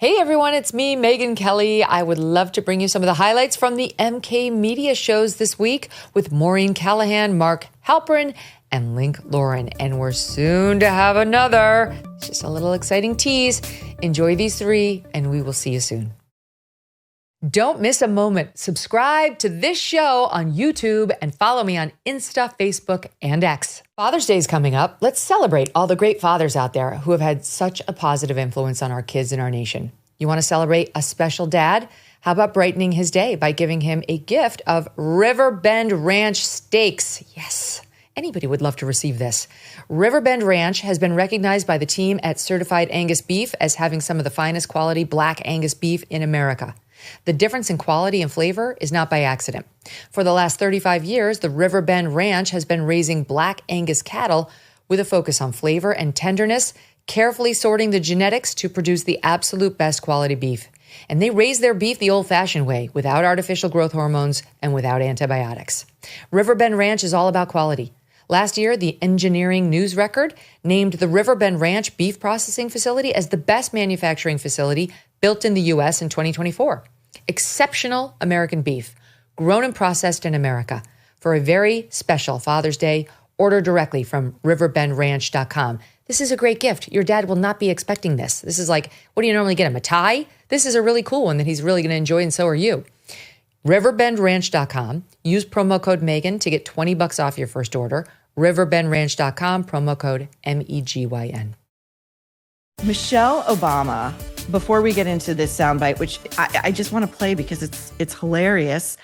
Hey everyone, it's me, Megyn Kelly. I would love to bring you some of the highlights from the MK Media shows this week with Maureen Callahan, Mark Halperin, and Link Lauren. And we're soon to have another. It's just a little exciting tease. Enjoy these three, and we will see you soon. Don't miss a moment. Subscribe to this show on YouTube and follow me on Insta, Facebook, and X. Father's Day is coming up. Let's celebrate all the great fathers out there who have had such a positive influence on our kids in our nation. You want to celebrate a special dad? How about brightening his day by giving him a gift of Riverbend Ranch steaks? Yes. Anybody would love to receive this. Riverbend Ranch has been recognized by the team at Certified Angus Beef as having some of the finest quality Black Angus beef in America. The difference in quality and flavor is not by accident. For the last 35 years, the Riverbend Ranch has been raising Black Angus cattle with a focus on flavor and tenderness, carefully sorting the genetics to produce the absolute best quality beef. And they raise their beef the old-fashioned way, without artificial growth hormones and without antibiotics. Riverbend Ranch is all about quality. Last year, the Engineering News Record named the Riverbend Ranch Beef Processing Facility as the best manufacturing facility built in the U.S. in 2024. Exceptional American beef, grown and processed in America. For a very special Father's Day, order directly from riverbendranch.com. This is a great gift. Your dad will not be expecting this. This is like, what do you normally get him, a tie? This is a really cool one that he's really going to enjoy, and so are you. riverbendranch.com. Use promo code Megyn to get $20 off your first order. riverbendranch.com, promo code MEGYN. Michelle Obama, before we get into this soundbite, which I just want to play because it's hilarious.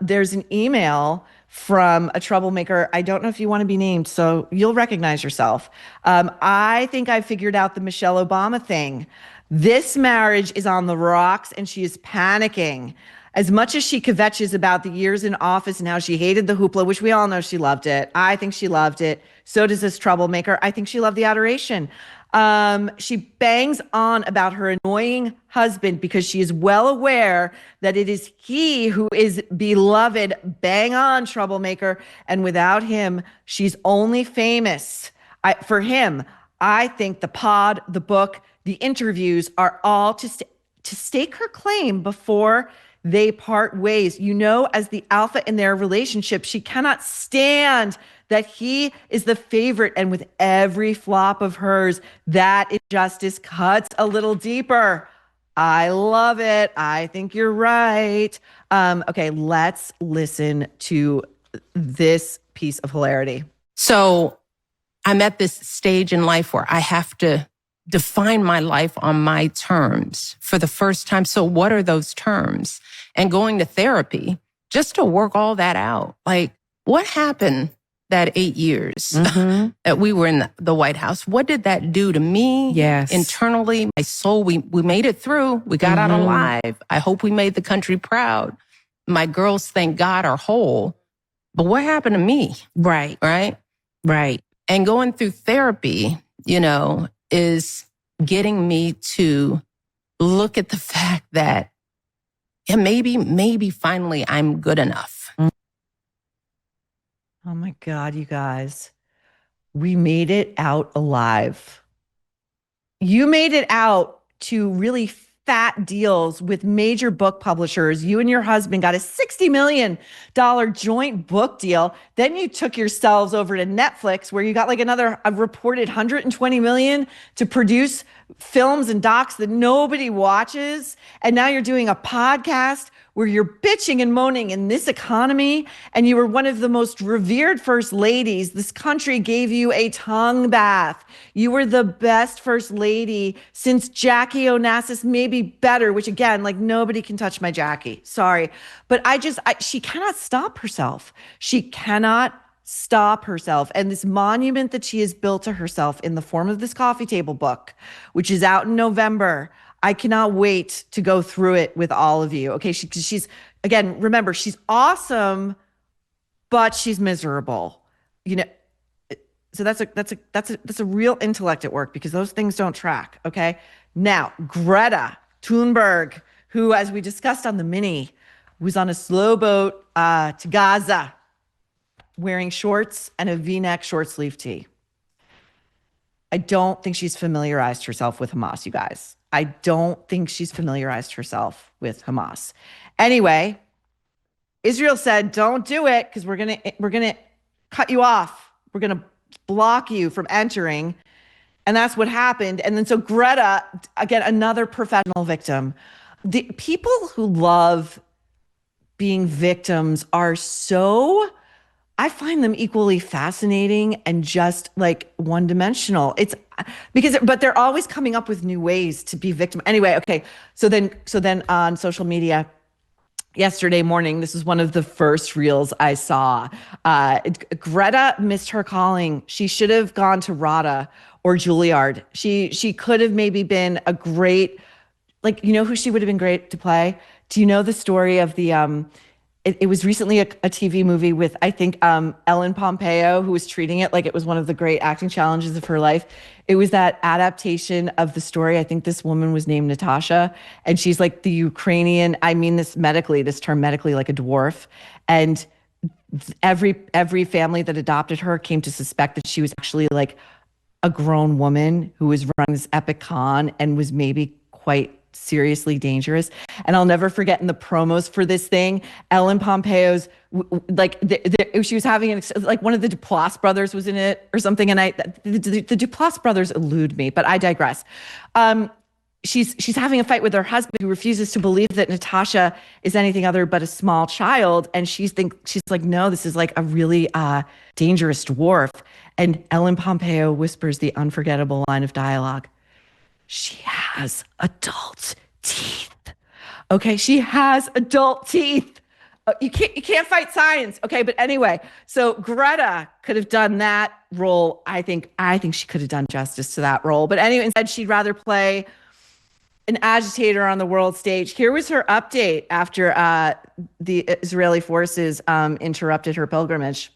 There's an email from a troublemaker. I don't know if you want to be named, so you'll recognize yourself. I think I figured out the Michelle Obama thing. This marriage is on the rocks and she is panicking. As much as she kvetches about the years in office and how she hated the hoopla, which we all know she loved it. I think she loved it. So does this troublemaker. I think she loved the adoration. She bangs on about her annoying husband because she is well aware that it is he who is beloved. Bang on, troublemaker. And without him, she's only famous. For him, I think the pod, the book, the interviews are all to stake her claim before they part ways. You know, as the alpha in their relationship, she cannot stand that he is the favorite. And with every flop of hers, that injustice cuts a little deeper. I love it. I think you're right. Okay, let's listen to this piece of hilarity. So I'm at this stage in life where I have to define my life on my terms for the first time. So what are those terms? And going to therapy just to work all that out. Like, what happened that 8 years that we were in the White House? What did that do to me? Yes. Internally, my soul, we made it through. We got out alive. I hope we made the country proud. My girls, thank God, are whole. But what happened to me? Right. Right. And going through therapy, is getting me to look at the fact that maybe finally I'm good enough. Oh my God, you guys. We made it out alive. You made it out to really fat deals with major book publishers. You and your husband got a $60 million joint book deal. Then you took yourselves over to Netflix, where you got like a reported $120 million to produce films and docs that nobody watches. And now you're doing a podcast where you're bitching and moaning in this economy, and you were one of the most revered first ladies. This country gave you a tongue bath. You were the best first lady since Jackie Onassis, maybe better, which again, like, nobody can touch my Jackie. Sorry. But she cannot stop herself. She cannot stop herself. And this monument that she has built to herself in the form of this coffee table book, which is out in November, I cannot wait to go through it with all of you. Okay, she's again, remember, she's awesome, but she's miserable. So that's a real intellect at work, because those things don't track. Okay, now Greta Thunberg, who, as we discussed on the mini, was on a slow boat to Gaza, wearing shorts and a V-neck short sleeve tee. I don't think she's familiarized herself with Hamas, you guys. I don't think she's familiarized herself with Hamas. Anyway, Israel said, don't do it because we're gonna cut you off. We're gonna block you from entering. And that's what happened. And then so Greta, again, another professional victim. The people who love being victims are so, I find them equally fascinating and just like one-dimensional. It's but they're always coming up with new ways to be victim. Anyway, okay. So then on social media yesterday morning, this is one of the first reels I saw. Greta missed her calling. She should have gone to RADA or Juilliard. She could have maybe been a great, like, you know who she would have been great to play? Do you know the story of the, it was recently a TV movie with, I think, Ellen Pompeo, who was treating it like it was one of the great acting challenges of her life. It was that adaptation of the story. I think this woman was named Natasha, and she's like the Ukrainian, I mean this term medically, like a dwarf. And every family that adopted her came to suspect that she was actually like a grown woman who was running this epic con and was maybe quite seriously dangerous. And I'll never forget in the promos for this thing, Ellen Pompeo's, like she was having like one of the Duplass brothers was in it or something. And the Duplass brothers elude me, but I digress. She's having a fight with her husband who refuses to believe that Natasha is anything other but a small child. And she's like, no, this is like a really dangerous dwarf. And Ellen Pompeo whispers the unforgettable line of dialogue. She has adult teeth. Okay, she has adult teeth. You can't fight science. Okay, but anyway, so Greta could have done that role. I think she could have done justice to that role. But anyway, instead she'd rather play an agitator on the world stage. Here was her update after the Israeli forces interrupted her pilgrimage.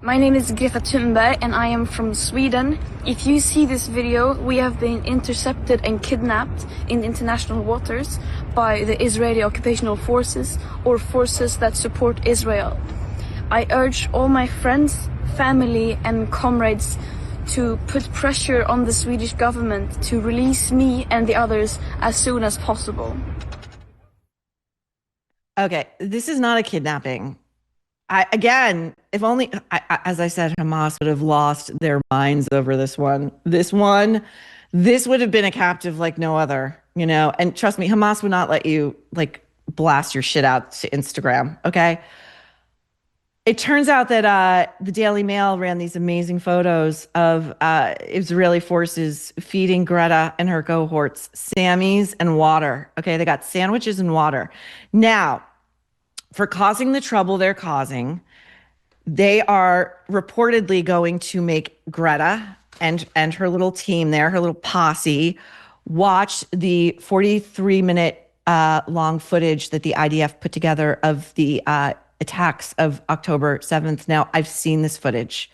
My name is Greta Thunberg and I am from Sweden. If you see this video, we have been intercepted and kidnapped in international waters by the Israeli occupational forces or forces that support Israel. I urge all my friends, family and comrades to put pressure on the Swedish government to release me and the others as soon as possible. Okay, this is not a kidnapping. If only, as I said, Hamas would have lost their minds over this one. This would have been a captive like no other, you know? And trust me, Hamas would not let you like blast your shit out to Instagram, okay? It turns out that the Daily Mail ran these amazing photos of Israeli forces feeding Greta and her cohorts Sammys and water, okay? They got sandwiches and water. Now, for causing the trouble they're causing, they are reportedly going to make Greta and her little team there, her little posse, watch the 43-minute long footage that the IDF put together of the attacks of October 7th. Now, I've seen this footage.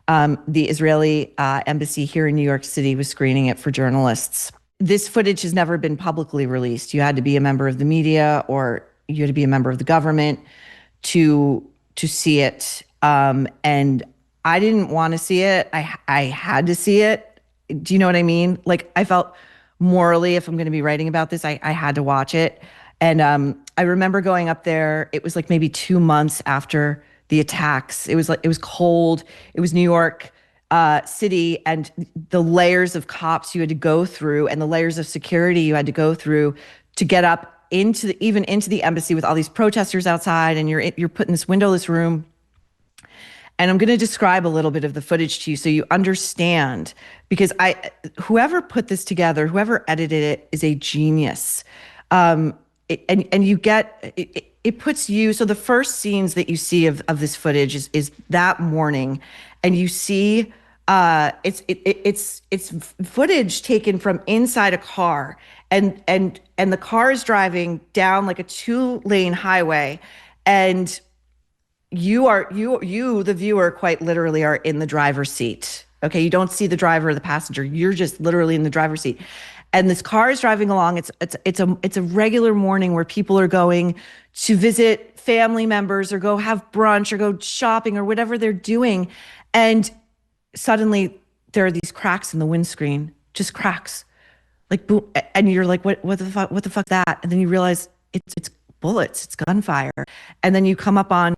The Israeli embassy here in New York City was screening it for journalists. This footage has never been publicly released. You had to be a member of the media or you had to be a member of the government to see it. And I didn't want to see it. I had to see it. Do you know what I mean? Like I felt morally, if I'm going to be writing about this, I had to watch it. And I remember going up there. It was like maybe 2 months after the attacks. It was cold. It was New York City, and the layers of cops you had to go through and the layers of security you had to go through to get up into the embassy with all these protesters outside, and you're put in this windowless room. And I'm going to describe a little bit of the footage to you so you understand, because whoever put this together, whoever edited it, is a genius. And you get it puts you. So the first scenes that you see of this footage is that morning, and you see it's footage taken from inside a car. And the car is driving down like a 2-lane highway, and you, the viewer, quite literally are in the driver's seat. Okay, you don't see the driver or the passenger. You're just literally in the driver's seat, and this car is driving along. It's a regular morning where people are going to visit family members or go have brunch or go shopping or whatever they're doing, and suddenly there are these cracks in the windscreen, just cracks. like boom, and you're like, what the fuck that? And then you realize it's bullets, it's gunfire, and then you come up on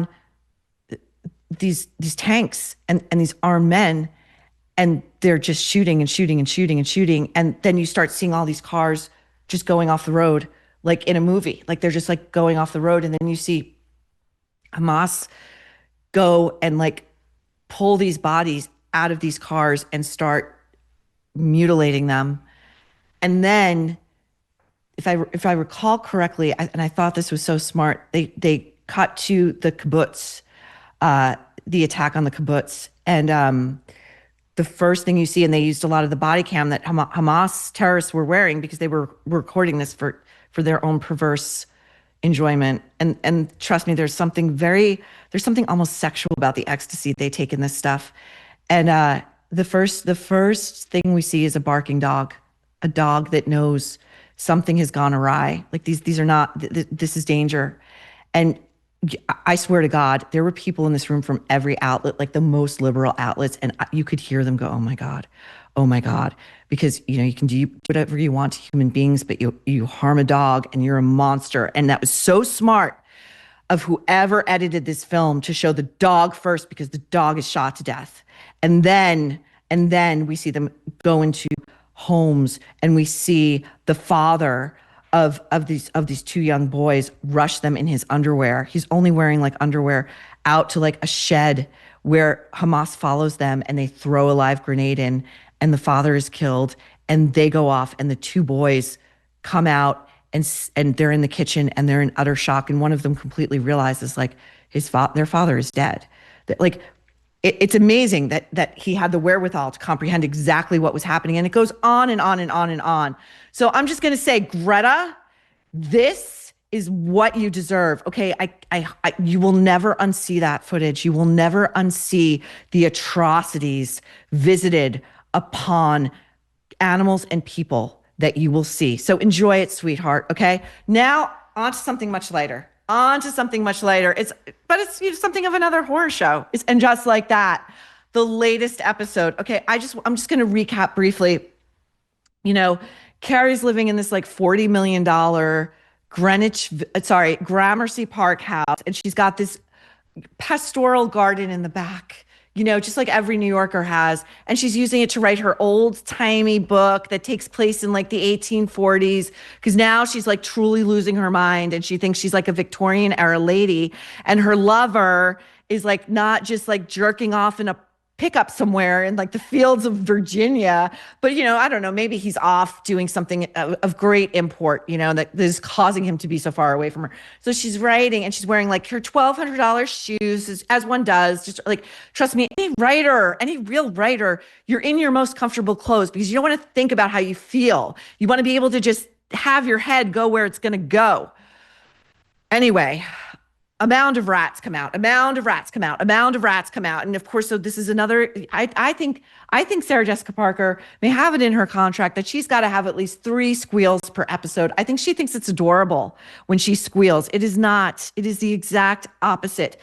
these tanks and these armed men, and they're just shooting and shooting and shooting and shooting, and then you start seeing all these cars just going off the road, like in a movie, like they're just like going off the road, and then you see Hamas go and like pull these bodies out of these cars and start mutilating them. And then if I recall correctly, and I thought this was so smart, they cut to the kibbutz, the attack on the kibbutz, and the first thing you see, and they used a lot of the body cam that Hamas terrorists were wearing because they were recording this for their own perverse enjoyment. And trust me, there's something almost sexual about the ecstasy they take in this stuff. And the first thing we see is a barking dog, a dog that knows something has gone awry. Like these are not, this is danger. And I swear to God, there were people in this room from every outlet, like the most liberal outlets, and you could hear them go, oh my God, because you can do whatever you want to human beings, but you harm a dog and you're a monster. And that was so smart of whoever edited this film to show the dog first, because the dog is shot to death. And then we see them go into homes, and we see the father of these two young boys rush them in his underwear. He's only wearing like underwear, out to like a shed where Hamas follows them, and they throw a live grenade in, and the father is killed, and they go off, and the two boys come out, and they're in the kitchen, and they're in utter shock, and one of them completely realizes like their father is dead. That like it's amazing that he had the wherewithal to comprehend exactly what was happening, and it goes on and on and on and on. So I'm just going to say, Greta, this is what you deserve. Okay, you will never unsee that footage. You will never unsee the atrocities visited upon animals and people that you will see. So enjoy it, sweetheart. Okay, now on to something much lighter. It's something of another horror show. And just like that, the latest episode. Okay, I'm just going to recap briefly. Carrie's living in this like $40 million Gramercy Park house, and she's got this pastoral garden in the back, just like every New Yorker has. And she's using it to write her old-timey book that takes place in like the 1840s, because now she's like truly losing her mind, and she thinks she's like a Victorian era lady. And her lover is like not just like jerking off in a pickup somewhere in like the fields of Virginia, but I don't know, maybe he's off doing something of great import, that is causing him to be so far away from her. So she's writing, and she's wearing like her $1,200 shoes, as one does. Just like, trust me, any real writer, you're in your most comfortable clothes because you don't want to think about how you feel. You want to be able to just have your head go where it's going to go. Anyway, a mound of rats come out. And of course, so this is another, I think Sarah Jessica Parker may have it in her contract that she's got to have at least 3 squeals per episode. I think she thinks it's adorable when she squeals. It is not. It is the exact opposite.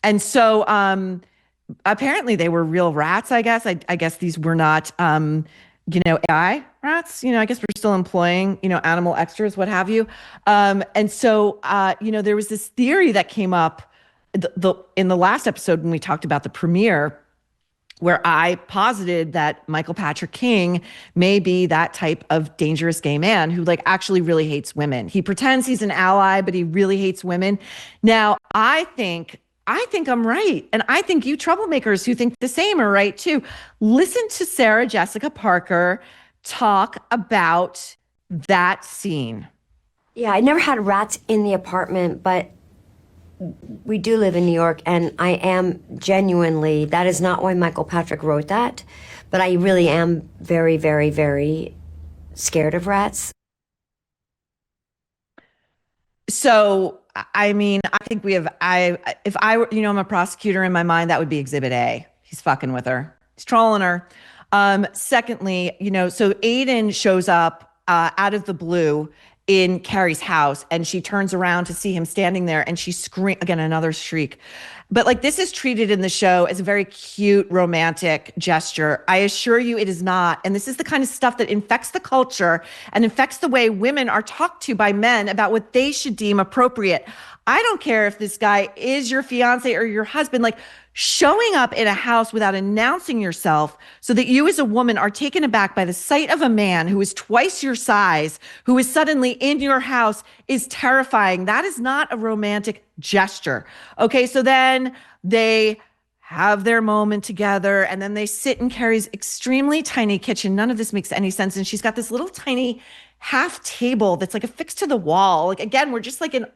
And so apparently they were real rats, I guess. I guess these were not, AI rats. I guess we're still employing, animal extras, what have you. And so, there was this theory that came up in the last episode when we talked about the premiere, where I posited that Michael Patrick King may be that type of dangerous gay man who like actually really hates women. He pretends he's an ally, but he really hates women. Now, I think I'm right. And I think you troublemakers who think the same are right too. Listen to Sarah Jessica Parker talk about that scene. Yeah, I never had rats in the apartment, but we do live in New York, and I am genuinely, that is not why Michael Patrick wrote that, but I really am very, very, very scared of rats. So, I mean, I think if I were, I'm a prosecutor, in my mind, that would be Exhibit A. He's fucking with her. He's trolling her. Secondly, so Aiden shows up out of the blue, in Carrie's house, and she turns around to see him standing there, and she screams, again, another shriek. But like, this is treated in the show as a very cute, romantic gesture. I assure you it is not. And this is the kind of stuff that infects the culture and infects the way women are talked to by men about what they should deem appropriate. I don't care if this guy is your fiance or your husband, like, showing up in a house without announcing yourself so that you as a woman are taken aback by the sight of a man who is twice your size, who is suddenly in your house, is terrifying. That is not a romantic gesture. Okay, so then they have their moment together, and then they sit in Carrie's extremely tiny kitchen. None of this makes any sense. And she's got this little tiny half table that's like affixed to the wall. Like, again, we're just like an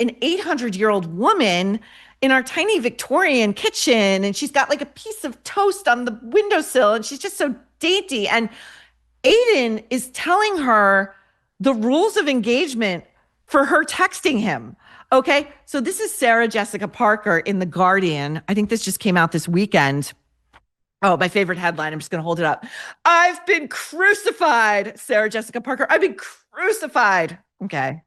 800-year-old woman in our tiny Victorian kitchen, and she's got like a piece of toast on the windowsill, and she's just so dainty. And Aiden is telling her the rules of engagement for her texting him. Okay, so this is Sarah Jessica Parker in The Guardian. I think this just came out this weekend. Oh, my favorite headline. I'm just going to hold it up. I've been crucified, Sarah Jessica Parker. I've been crucified. Okay.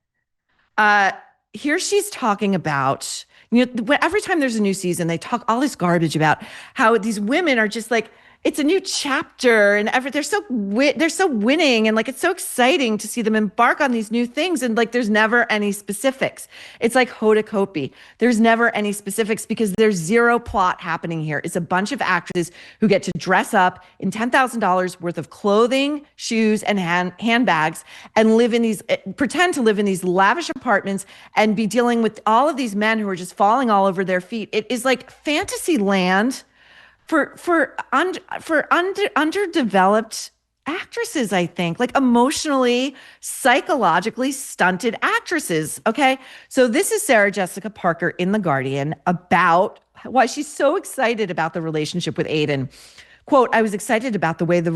Here she's talking about, every time there's a new season, they talk all this garbage about how these women are just like, it's a new chapter, and they're so winning, and like, it's so exciting to see them embark on these new things, and like, there's never any specifics. It's like Hoda Kotb. There's never any specifics because there's zero plot happening here. It's a bunch of actresses who get to dress up in $10,000 worth of clothing, shoes, and handbags, and pretend to live in these lavish apartments and be dealing with all of these men who are just falling all over their feet. It is like fantasy land for underdeveloped actresses, I think, like emotionally, psychologically stunted actresses. Okay. So this is Sarah Jessica Parker in The Guardian about why she's so excited about the relationship with Aiden. Quote, I was excited about the way the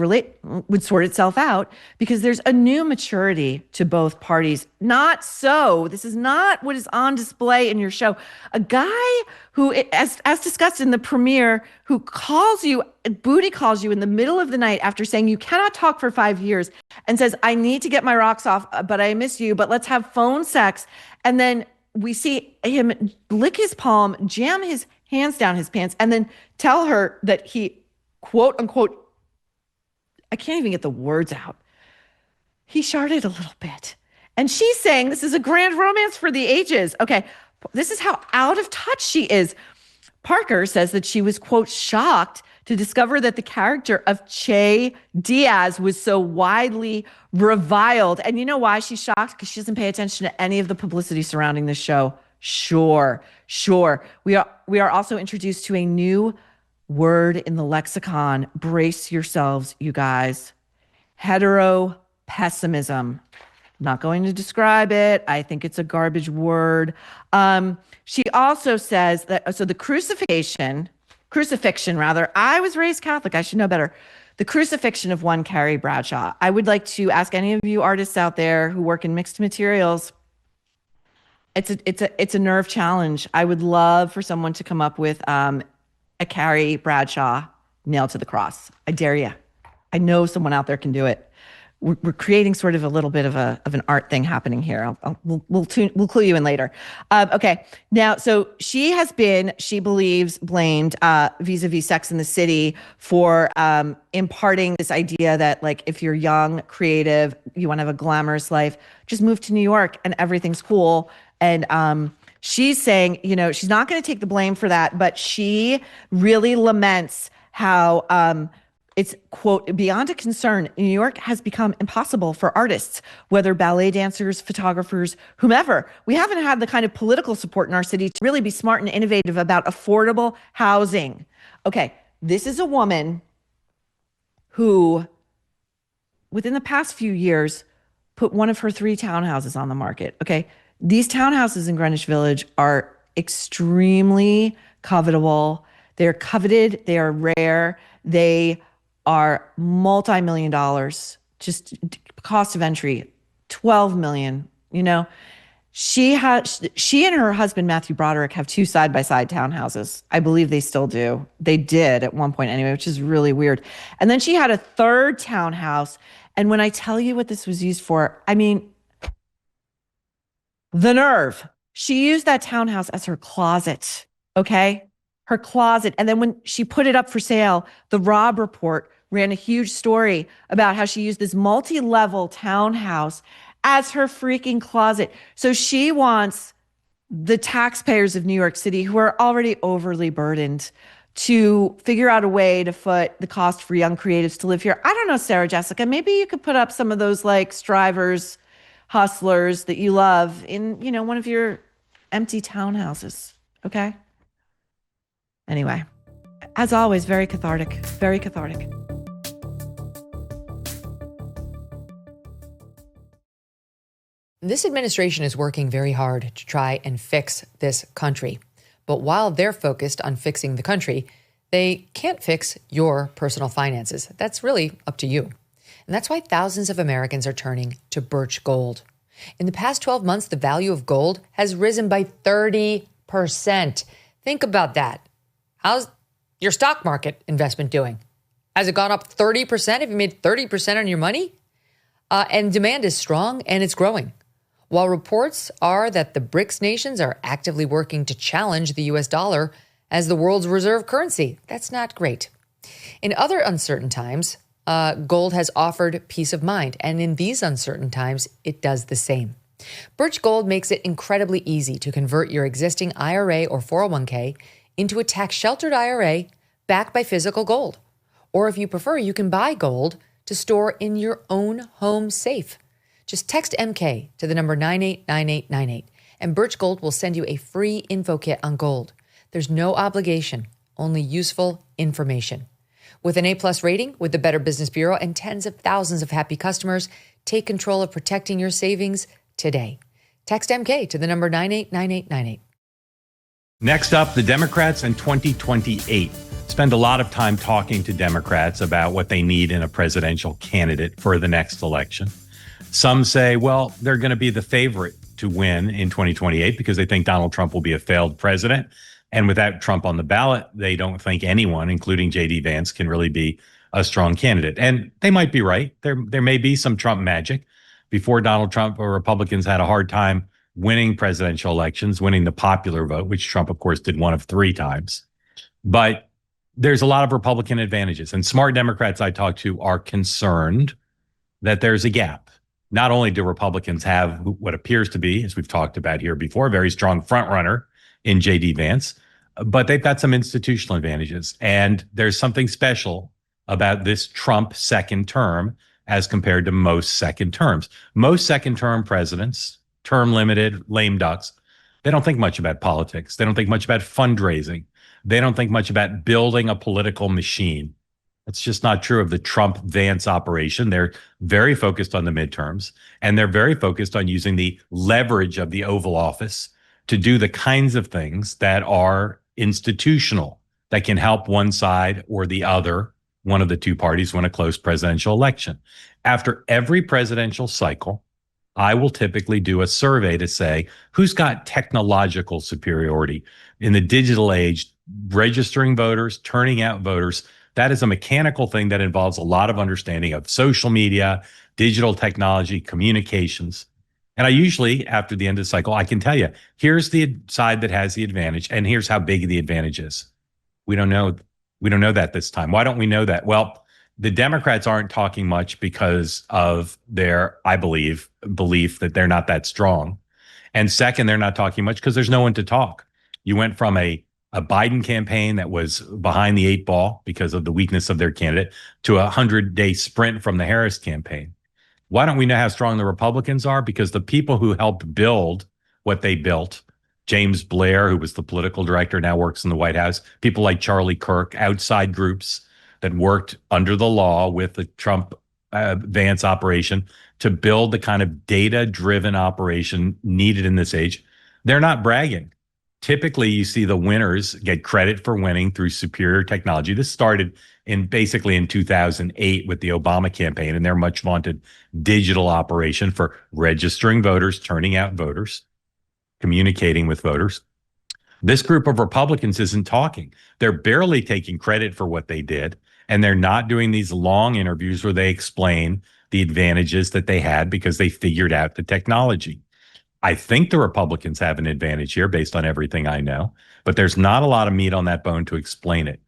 would sort itself out because there's a new maturity to both parties. Not so. This is not what is on display in your show. A guy who, as discussed in the premiere, who booty calls you in the middle of the night after saying you cannot talk for 5 years and says, I need to get my rocks off, but I miss you, but let's have phone sex. And then we see him lick his palm, jam his hands down his pants, and then tell her that he, quote unquote, I can't even get the words out, he sharted a little bit. And she's saying this is a grand romance for the ages. Okay, this is how out of touch she is. Parker says that she was, quote, shocked to discover that the character of Che Diaz was so widely reviled. And you know why she's shocked? Because she doesn't pay attention to any of the publicity surrounding this show. Sure. We are also introduced to a new word in the lexicon. Brace yourselves, you guys. Hetero pessimism. Not going to describe it. I think it's a garbage word. She also says that, so the crucifixion, I was raised Catholic, I should know better. The crucifixion of one Carrie Bradshaw. I would like to ask any of you artists out there who work in mixed materials, it's a nerve challenge. I would love for someone to come up with a Carrie Bradshaw nailed to the cross. I dare you. I know someone out there can do it. We're creating sort of a little bit of an art thing happening here. We'll clue you in later. Okay. Now, so she believes, blamed vis-a-vis Sex and the City for imparting this idea that, like, if you're young, creative, you want to have a glamorous life, just move to New York and everything's cool. And she's saying, she's not going to take the blame for that, but she really laments how it's, quote, beyond a concern, New York has become impossible for artists, whether ballet dancers, photographers, whomever. We haven't had the kind of political support in our city to really be smart and innovative about affordable housing. Okay, this is a woman who, within the past few years, put one of her 3 townhouses on the market. Okay, these townhouses in Greenwich Village are extremely covetable. They're coveted. They are rare. They are multi-million dollars, just cost of entry, $12 million. She and her husband, Matthew Broderick, have 2 side-by-side townhouses. I believe they still do. They did at one point anyway, which is really weird. And then she had a 3rd townhouse. And when I tell you what this was used for, I mean, The nerve. She used that townhouse as her closet, okay? Her closet. And then when she put it up for sale, the Robb Report ran a huge story about how she used this multi-level townhouse as her freaking closet. So she wants the taxpayers of New York City, who are already overly burdened, to figure out a way to foot the cost for young creatives to live here. I don't know, Sarah Jessica, maybe you could put up some of those like strivers, hustlers that you love in, one of your empty townhouses. Okay. Anyway, as always, very cathartic, very cathartic. This administration is working very hard to try and fix this country. But while they're focused on fixing the country, they can't fix your personal finances. That's really up to you. And that's why thousands of Americans are turning to Birch Gold. In the past 12 months, the value of gold has risen by 30%. Think about that. How's your stock market investment doing? Has it gone up 30%? Have you made 30% on your money? And demand is strong and it's growing. While reports are that the BRICS nations are actively working to challenge the US dollar as the world's reserve currency, that's not great. In other uncertain times, gold has offered peace of mind, and in these uncertain times, it does the same. Birch Gold makes it incredibly easy to convert your existing IRA or 401k into a tax-sheltered IRA backed by physical gold. Or if you prefer, you can buy gold to store in your own home safe. Just text MK to the number 989898, and Birch Gold will send you a free info kit on gold. There's no obligation, only useful information. With an A+ rating with the Better Business Bureau and tens of thousands of happy customers, take control of protecting your savings today. Text MK to the number 989898. Next up, the Democrats in 2028. Spend a lot of time talking to Democrats about what they need in a presidential candidate for the next election. Some say, well, they're going to be the favorite to win in 2028 because they think Donald Trump will be a failed president. And without Trump on the ballot, they don't think anyone, including J.D. Vance, can really be a strong candidate. And they might be right. There may be some Trump magic. Before Donald Trump, Republicans had a hard time winning presidential elections, winning the popular vote, which Trump, of course, did one of 3 times. But there's a lot of Republican advantages. And smart Democrats I talk to are concerned that there's a gap. Not only do Republicans have what appears to be, as we've talked about here before, a very strong frontrunner in J.D. Vance, but they've got some institutional advantages. And there's something special about this Trump second term as compared to most second terms. Most second term presidents, term limited, lame ducks, they don't think much about politics. They don't think much about fundraising. They don't think much about building a political machine. That's just not true of the Trump-Vance operation. They're very focused on the midterms, and they're very focused on using the leverage of the Oval Office to do the kinds of things that are institutional, that can help one side or the other, one of the two parties, win a close presidential election. After every presidential cycle, I will typically do a survey to say who's got technological superiority in the digital age, registering voters, turning out voters. That is a mechanical thing that involves a lot of understanding of social media, digital technology, communications. And I usually, after the end of the cycle, I can tell you, here's the side that has the advantage, and here's how big the advantage is. We don't know that this time. Why don't we know that? Well, the Democrats aren't talking much because of their, I belief that they're not that strong. And second, they're not talking much because there's no one to talk. You went from a Biden campaign that was behind the 8 ball because of the weakness of their candidate to a 100-day sprint from the Harris campaign. Why don't we know how strong the Republicans are? Because the people who helped build what they built, James Blair, who was the political director, now works in the White House, people like Charlie Kirk, outside groups that worked under the law with the Trump Vance operation to build the kind of data-driven operation needed in this age, they're not bragging. Typically, you see the winners get credit for winning through superior technology. This started in 2008 with the Obama campaign and their much vaunted digital operation for registering voters, turning out voters, communicating with voters. This group of Republicans isn't talking. They're barely taking credit for what they did, and they're not doing these long interviews where they explain the advantages that they had because they figured out the technology. I think the Republicans have an advantage here based on everything I know, but there's not a lot of meat on that bone to explain it.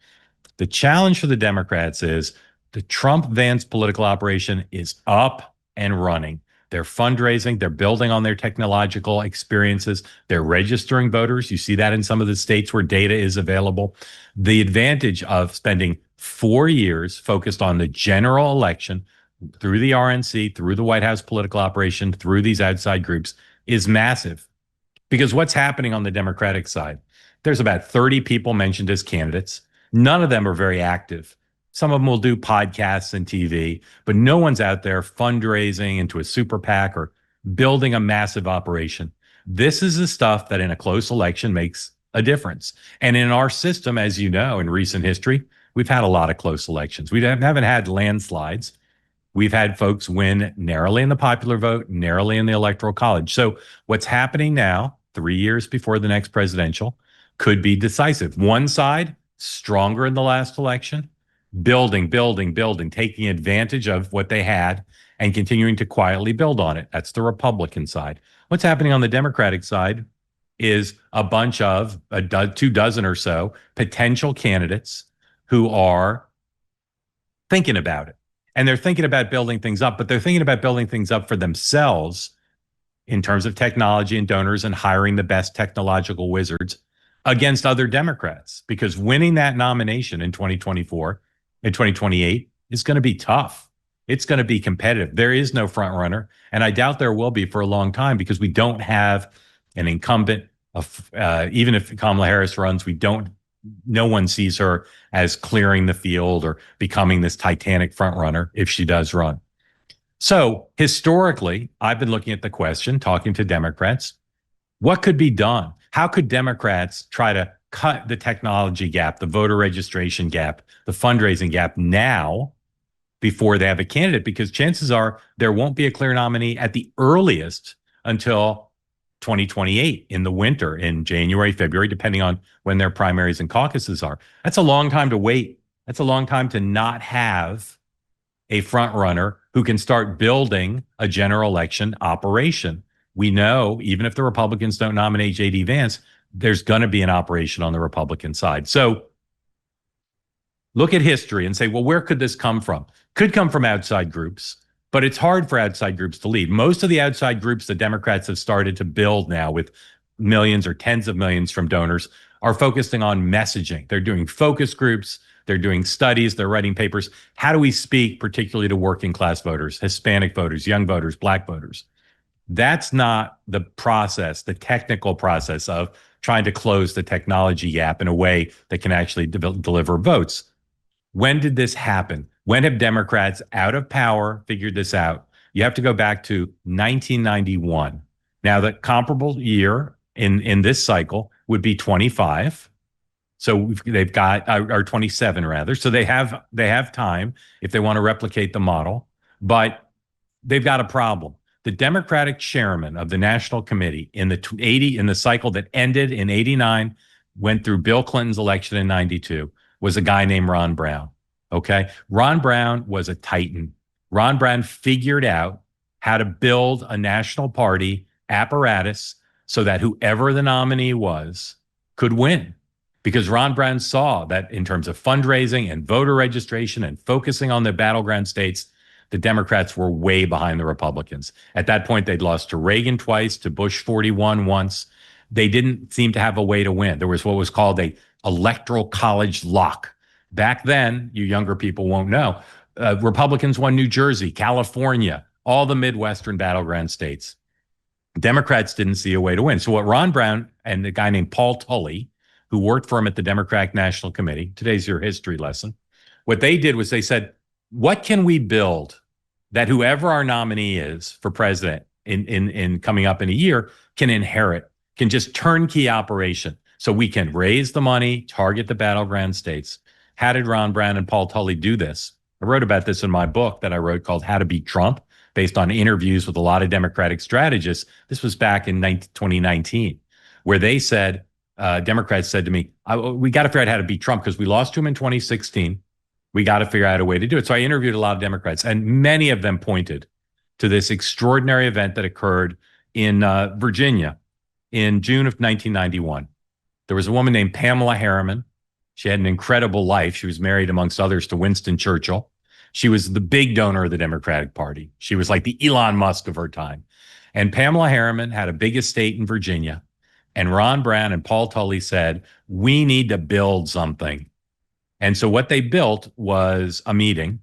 The challenge for the Democrats is the Trump-Vance political operation is up and running. They're fundraising. They're building on their technological experiences. They're registering voters. You see that in some of the states where data is available. The advantage of spending 4 years focused on the general election through the RNC, through the White House political operation, through these outside groups is massive. Because what's happening on the Democratic side, there's about 30 people mentioned as candidates. None of them are very active. Some of them will do podcasts and TV, but no one's out there fundraising into a super PAC or building a massive operation. This is the stuff that in a close election makes a difference. And in our system, as you know, in recent history, we've had a lot of close elections. We haven't had landslides. We've had folks win narrowly in the popular vote, narrowly in the Electoral College. So what's happening now, 3 years before the next presidential, could be decisive. One side, stronger in the last election, building, taking advantage of what they had and continuing to quietly build on it. That's the Republican side. What's happening on the Democratic side is a bunch of 24 or so potential candidates who are thinking about it. And they're thinking about building things up, but they're thinking about building things up for themselves in terms of technology and donors and hiring the best technological wizards against other Democrats, because winning that nomination in 2024 and 2028 is going to be tough. It's going to be competitive. There is no front runner, and I doubt there will be for a long time because we don't have an incumbent. Even if Kamala Harris runs, no one sees her as clearing the field or becoming this titanic front runner if she does run. So historically, I've been looking at the question, talking to Democrats, what could be done? How could Democrats try to cut the technology gap, the voter registration gap, the fundraising gap now before they have a candidate? Because chances are there won't be a clear nominee at the earliest until 2028 in the winter, in January, February, depending on when their primaries and caucuses are. That's a long time to wait. That's a long time to not have a front runner who can start building a general election operation. We know even if the Republicans don't nominate J.D. Vance, there's going to be an operation on the Republican side. So look at history and say, well, where could this come from? Could come from outside groups. But it's hard for outside groups to lead. Most of the outside groups the Democrats have started to build now with millions or tens of millions from donors are focusing on messaging. They're doing focus groups. They're doing studies. They're writing papers. How do we speak particularly to working class voters, Hispanic voters, young voters, Black voters? That's not the process, the technical process of trying to close the technology gap in a way that can actually deliver votes. When did this happen? When have Democrats out of power figured this out? You have to go back to 1991. Now, the comparable year in this cycle would be 25. So they've got, or 27 rather. So they have time if they want to replicate the model, but they've got a problem. The Democratic chairman of the National Committee in the cycle that ended in 89, went through Bill Clinton's election in 92, was a guy named Ron Brown. Okay. Ron Brown was a titan. Ron Brown figured out how to build a national party apparatus so that whoever the nominee was could win. Because Ron Brown saw that in terms of fundraising and voter registration and focusing on the battleground states, the Democrats were way behind the Republicans. At that point, they'd lost to Reagan twice, to Bush 41 once. They didn't seem to have a way to win. There was what was called a electoral college lock. Back then, you younger people won't know, Republicans won New Jersey, California, all the Midwestern battleground states. Democrats didn't see a way to win. So what Ron Brown and a guy named Paul Tully, who worked for him at the Democratic National Committee, today's your history lesson, what they did was they said, what can we build that whoever our nominee is for president in coming up in a year can inherit, can just turnkey operation so we can raise the money, target the battleground states. How did Ron Brown and Paul Tully do this? I wrote about this in my book that I wrote called How to Beat Trump, based on interviews with a lot of Democratic strategists. This was back in 2019, where they said, Democrats said to me, we got to figure out how to beat Trump because we lost to him in 2016. We got to figure out a way to do it. So I interviewed a lot of Democrats, and many of them pointed to this extraordinary event that occurred in Virginia in June of 1991. There was a woman named Pamela Harriman. She had an incredible life. She was married, amongst others, to Winston Churchill. She was the big donor of the Democratic Party. She was like the Elon Musk of her time. And Pamela Harriman had a big estate in Virginia. And Ron Brown and Paul Tully said, we need to build something. And so what they built was a meeting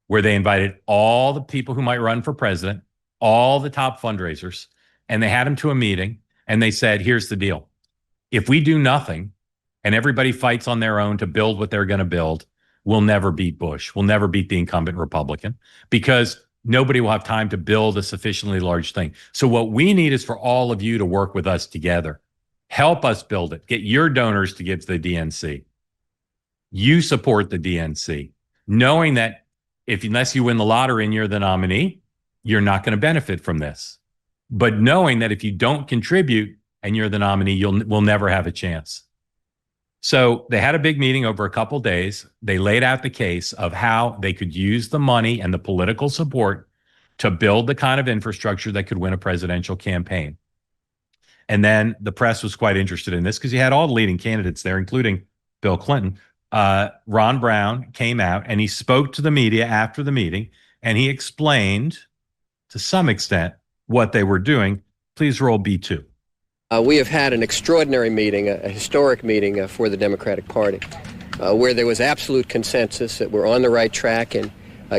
where they invited all the people who might run for president, all the top fundraisers, and they had them to a meeting. And they said, here's the deal. If we do nothing and everybody fights on their own to build what they're going to build, we'll never beat Bush. We'll never beat the incumbent Republican because nobody will have time to build a sufficiently large thing. So what we need is for all of you to work with us together. Help us build it. Get your donors to give to the DNC. You support the DNC, knowing that unless you win the lottery and you're the nominee, you're not going to benefit from this. But knowing that if you don't contribute and you're the nominee, we'll never have a chance. So they had a big meeting over a couple days. They laid out the case of how they could use the money and the political support to build the kind of infrastructure that could win a presidential campaign. And then the press was quite interested in this because you had all the leading candidates there, including Bill Clinton. Ron Brown came out and he spoke to the media after the meeting, and he explained to some extent what they were doing. Please roll B2. We have had an extraordinary meeting, a historic meeting for the Democratic Party, where there was absolute consensus that we're on the right track and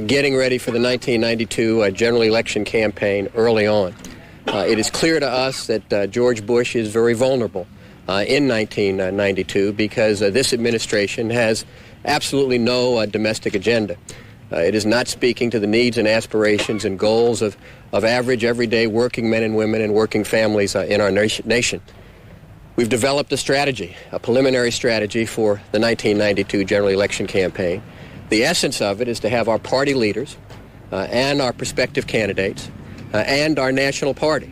getting ready for the 1992 general election campaign early on. It is clear to us that George Bush is very vulnerable in 1992 because this administration has absolutely no domestic agenda. It is not speaking to the needs and aspirations and goals of average, everyday working men and women and working families in our nation. We've developed a strategy, a preliminary strategy for the 1992 general election campaign. The essence of it is to have our party leaders and our prospective candidates and our national party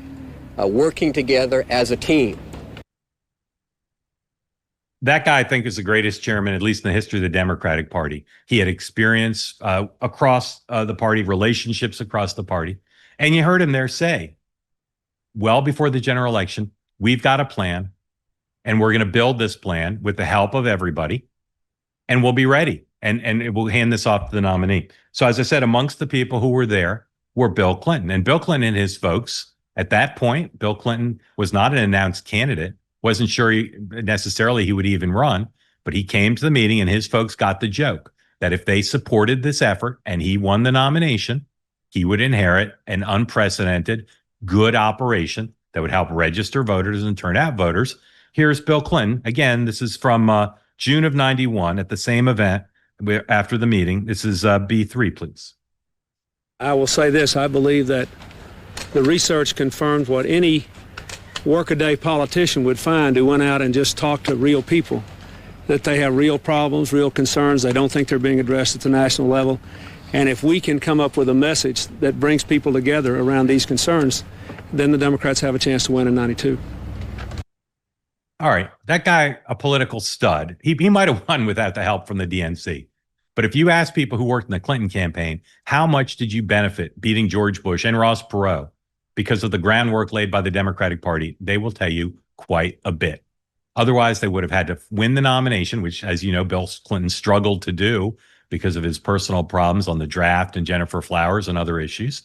working together as a team. That guy, I think, is the greatest chairman, at least in the history of the Democratic Party. He had experience across the party, relationships across the party. And you heard him there say, well before the general election, we've got a plan, and we're going to build this plan with the help of everybody, and we'll be ready. And we'll hand this off to the nominee. So as I said, amongst the people who were there were Bill Clinton. And Bill Clinton and his folks, at that point, Bill Clinton was not an announced candidate. Wasn't sure necessarily he would even run, but he came to the meeting and his folks got the joke that if they supported this effort and he won the nomination, he would inherit an unprecedented good operation that would help register voters and turn out voters. Here's Bill Clinton. Again, this is from June of 91 at the same event after the meeting. This is B3, please. I will say this. I believe that the research confirms what any workaday politician would find who went out and just talked to real people, that they have real problems, real concerns. They don't think they're being addressed at the national level. And if we can come up with a message that brings people together around these concerns, then the Democrats have a chance to win in 92. All right. That guy, a political stud. He might have won without the help from the DNC. But if you ask people who worked in the Clinton campaign, how much did you benefit beating George Bush and Ross Perot because of the groundwork laid by the Democratic Party? They will tell you quite a bit. Otherwise, they would have had to win the nomination, which, as you know, Bill Clinton struggled to do because of his personal problems on the draft and Jennifer Flowers and other issues.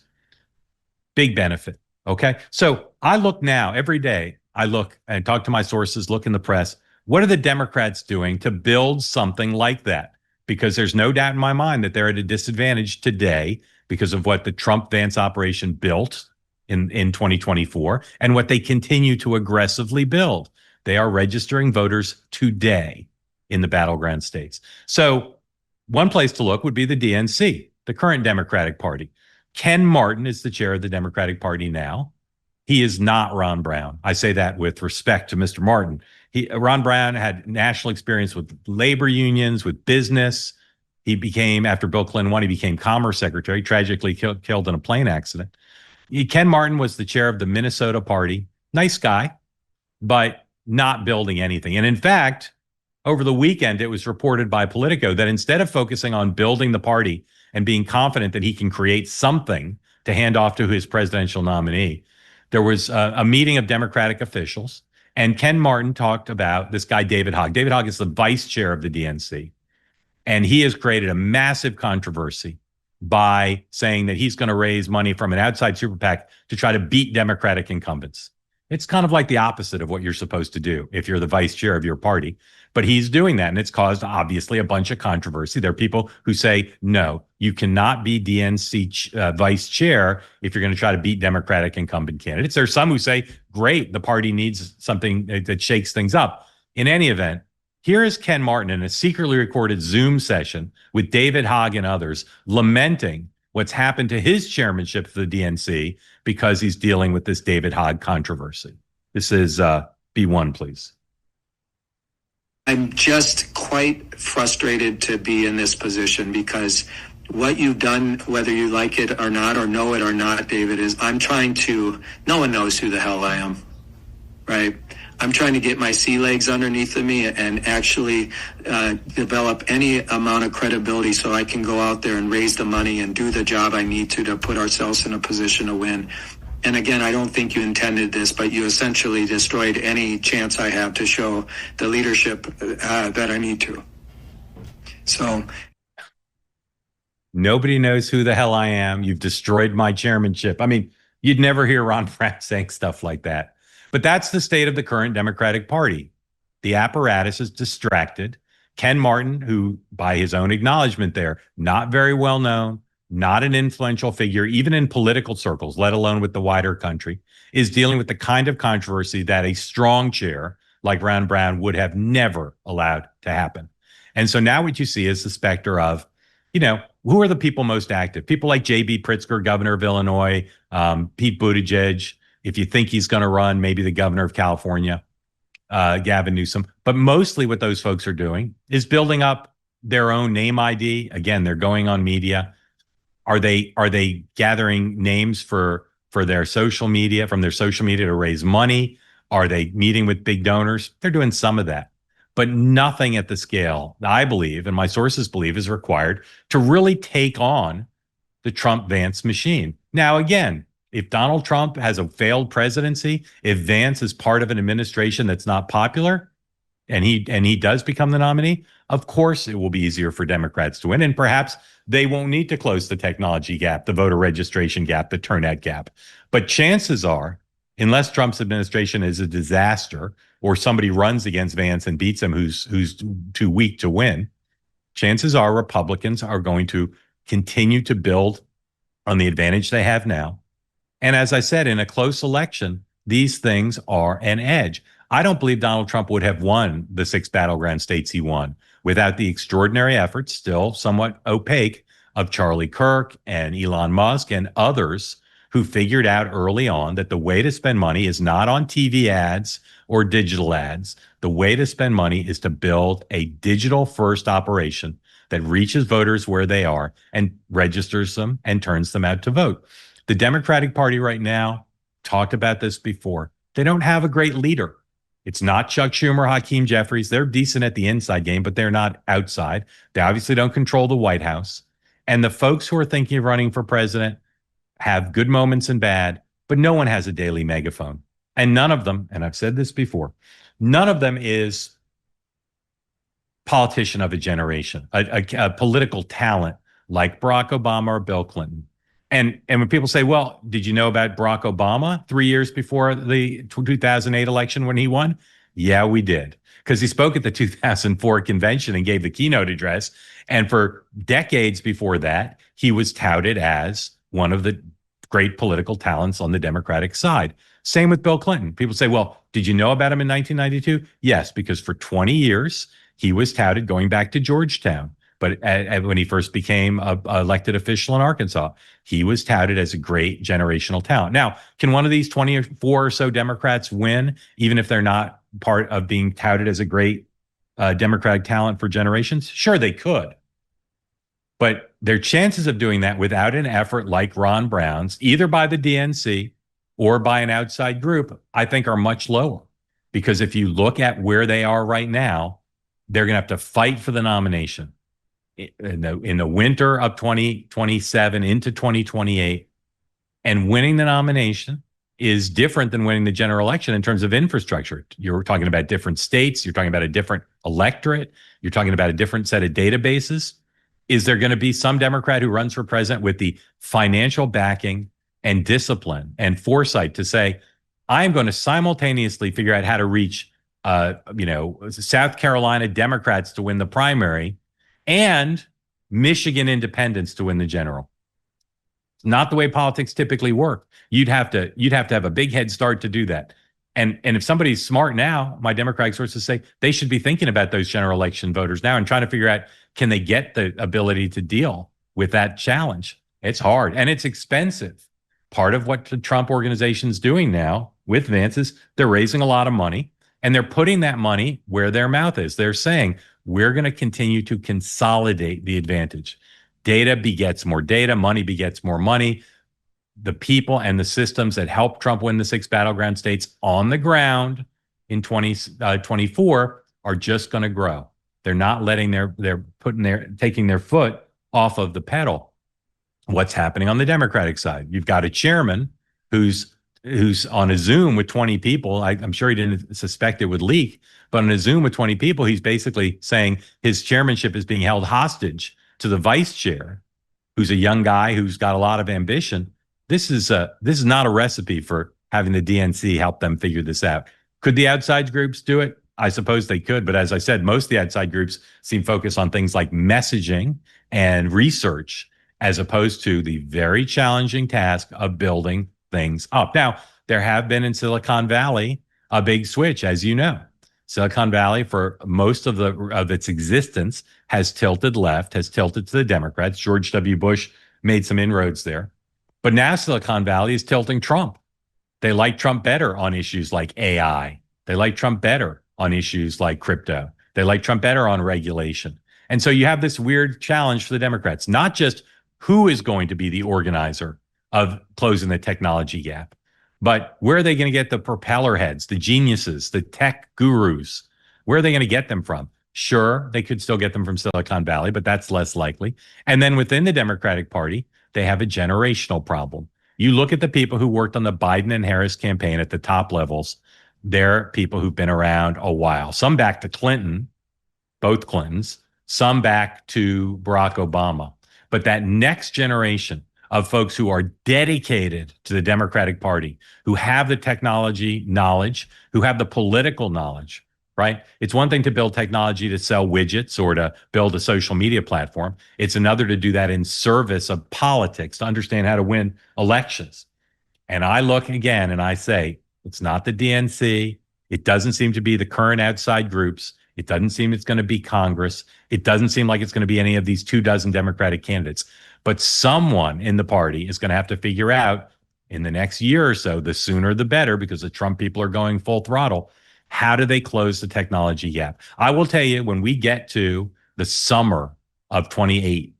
Big benefit. Okay. So I look now every day. I look and talk to my sources, look in the press. What are the Democrats doing to build something like that? Because there's no doubt in my mind that they're at a disadvantage today because of what the Trump-Vance operation built in 2024 and what they continue to aggressively build. They are registering voters today in the battleground states. So one place to look would be the DNC, the current Democratic Party. Ken Martin is the chair of the Democratic Party now. He is not Ron Brown. I say that with respect to Mr. Martin. Ron Brown had national experience with labor unions, with business. He became, after Bill Clinton won, he became Commerce Secretary, tragically killed in a plane accident. Ken Martin was the chair of the Minnesota Party. Nice guy, but not building anything. And in fact, over the weekend, it was reported by Politico that instead of focusing on building the party and being confident that he can create something to hand off to his presidential nominee, there was a meeting of Democratic officials, and Ken Martin talked about this guy, David Hogg. David Hogg is the vice chair of the DNC, and he has created a massive controversy by saying that he's going to raise money from an outside super PAC to try to beat Democratic incumbents. It's kind of like the opposite of what you're supposed to do if you're the vice chair of your party. But he's doing that, and it's caused, obviously, a bunch of controversy. There are people who say, no, you cannot be DNC vice chair if you're going to try to beat Democratic incumbent candidates. There are some who say, great, the party needs something that shakes things up. In any event, here is Ken Martin in a secretly recorded Zoom session with David Hogg and others lamenting what's happened to his chairmanship of the DNC because he's dealing with this David Hogg controversy. This is B1, please. I'm just quite frustrated to be in this position because what you've done, whether you like it or not, or know it or not, David, is no one knows who the hell I am, right? I'm trying to get my sea legs underneath of me and actually develop any amount of credibility so I can go out there and raise the money and do the job I need to put ourselves in a position to win. And again, I don't think you intended this, but you essentially destroyed any chance I have to show the leadership that I need to. So nobody knows who the hell I am. You've destroyed my chairmanship. I mean, you'd never hear Ron Brown saying stuff like that. But that's the state of the current Democratic Party. The apparatus is distracted. Ken Martin, who by his own acknowledgement there, not very well known, not an influential figure, even in political circles, let alone with the wider country, is dealing with the kind of controversy that a strong chair like Ron Brown would have never allowed to happen. And so now what you see is the specter of, who are the people most active? People like J.B. Pritzker, governor of Illinois, Pete Buttigieg. If you think he's going to run, maybe the governor of California, Gavin Newsom. But mostly what those folks are doing is building up their own name ID. Again, they're going on media. Are they gathering names for their social media, from their social media to raise money? Are they meeting with big donors? They're doing some of that, but nothing at the scale that I believe, and my sources believe, is required to really take on the Trump-Vance machine. Now, again, if Donald Trump has a failed presidency, if Vance is part of an administration that's not popular, and he does become the nominee, of course it will be easier for Democrats to win. And perhaps they won't need to close the technology gap, the voter registration gap, the turnout gap. But chances are, unless Trump's administration is a disaster or somebody runs against Vance and beats him who's too weak to win, chances are Republicans are going to continue to build on the advantage they have now. And as I said, in a close election, these things are an edge. I don't believe Donald Trump would have won the 6 battleground states he won without the extraordinary efforts, still somewhat opaque, of Charlie Kirk and Elon Musk and others who figured out early on that the way to spend money is not on TV ads or digital ads. The way to spend money is to build a digital-first operation that reaches voters where they are and registers them and turns them out to vote. The Democratic Party right now, talked about this before, they don't have a great leader. It's not Chuck Schumer, Hakeem Jeffries. They're decent at the inside game, but they're not outside. They obviously don't control the White House. And the folks who are thinking of running for president have good moments and bad, but no one has a daily megaphone. And none of them, and I've said this before, none of them is politician of a generation, a political talent like Barack Obama or Bill Clinton. And when people say, well, did you know about Barack Obama 3 years before the 2008 election when he won? Yeah, we did. Because he spoke at the 2004 convention and gave the keynote address. And for decades before that, he was touted as one of the great political talents on the Democratic side. Same with Bill Clinton. People say, well, did you know about him in 1992? Yes, because for 20 years, he was touted going back to Georgetown. But when he first became an elected official in Arkansas, he was touted as a great generational talent. Now, can one of these 24 or so Democrats win, even if they're not part of being touted as a great Democratic talent for generations? Sure, they could. But their chances of doing that without an effort like Ron Brown's, either by the DNC or by an outside group, I think are much lower. Because if you look at where they are right now, they're going to have to fight for the nomination in the winter of 2027 into 2028, and winning the nomination is different than winning the general election in terms of infrastructure. You're talking about different states. You're talking about a different electorate. You're talking about a different set of databases. Is there going to be some Democrat who runs for president with the financial backing and discipline and foresight to say, I'm going to simultaneously figure out how to reach, South Carolina Democrats to win the primary and Michigan independents to win the general? It's not the way politics typically work. You'd have to have a big head start to do that. And if somebody's smart now, my Democratic sources say they should be thinking about those general election voters now and trying to figure out, can they get the ability to deal with that challenge? It's hard and it's expensive. Part of what the Trump organization's doing now with Vance is they're raising a lot of money and they're putting that money where their mouth is. They're saying, we're going to continue to consolidate the advantage. Data begets more data, money begets more money. The people and the systems that helped Trump win the 6 battleground states on the ground in 2024 are just going to grow. They're not letting taking their foot off of the pedal. What's happening on the Democratic side? You've got a chairman who's on a Zoom with 20 people. I'm sure he didn't suspect it would leak, but on a Zoom with 20 people, he's basically saying his chairmanship is being held hostage to the vice chair, who's a young guy who's got a lot of ambition. This is not a recipe for having the DNC help them figure this out. Could the outside groups do it? I suppose they could, but as I said, most of the outside groups seem focused on things like messaging and research, as opposed to the very challenging task of building things up. Now, there have been in Silicon Valley a big switch, as you know. Silicon Valley, for most of its existence, has tilted left, has tilted to the Democrats. George W. Bush made some inroads there. But now Silicon Valley is tilting Trump. They like Trump better on issues like AI. They like Trump better on issues like crypto. They like Trump better on regulation. And so you have this weird challenge for the Democrats, not just who is going to be the organizer of closing the technology gap, but where are they going to get the propeller heads, the geniuses, the tech gurus? Where are they going to get them from? Sure, they could still get them from Silicon Valley, but that's less likely. And then within the Democratic Party, they have a generational problem. You look at the people who worked on the Biden and Harris campaign at the top levels. They're people who've been around a while. Some back to Clinton, both Clintons, some back to Barack Obama. But that next generation of folks who are dedicated to the Democratic Party, who have the technology knowledge, who have the political knowledge, right? It's one thing to build technology to sell widgets or to build a social media platform. It's another to do that in service of politics, to understand how to win elections. And I look again and I say, it's not the DNC. It doesn't seem to be the current outside groups. It doesn't seem it's going to be Congress. It doesn't seem like it's going to be any of these 24 Democratic candidates. But someone in the party is going to have to figure out in the next year or so, the sooner the better, because the Trump people are going full throttle, how do they close the technology gap? I will tell you, when we get to the summer of 28,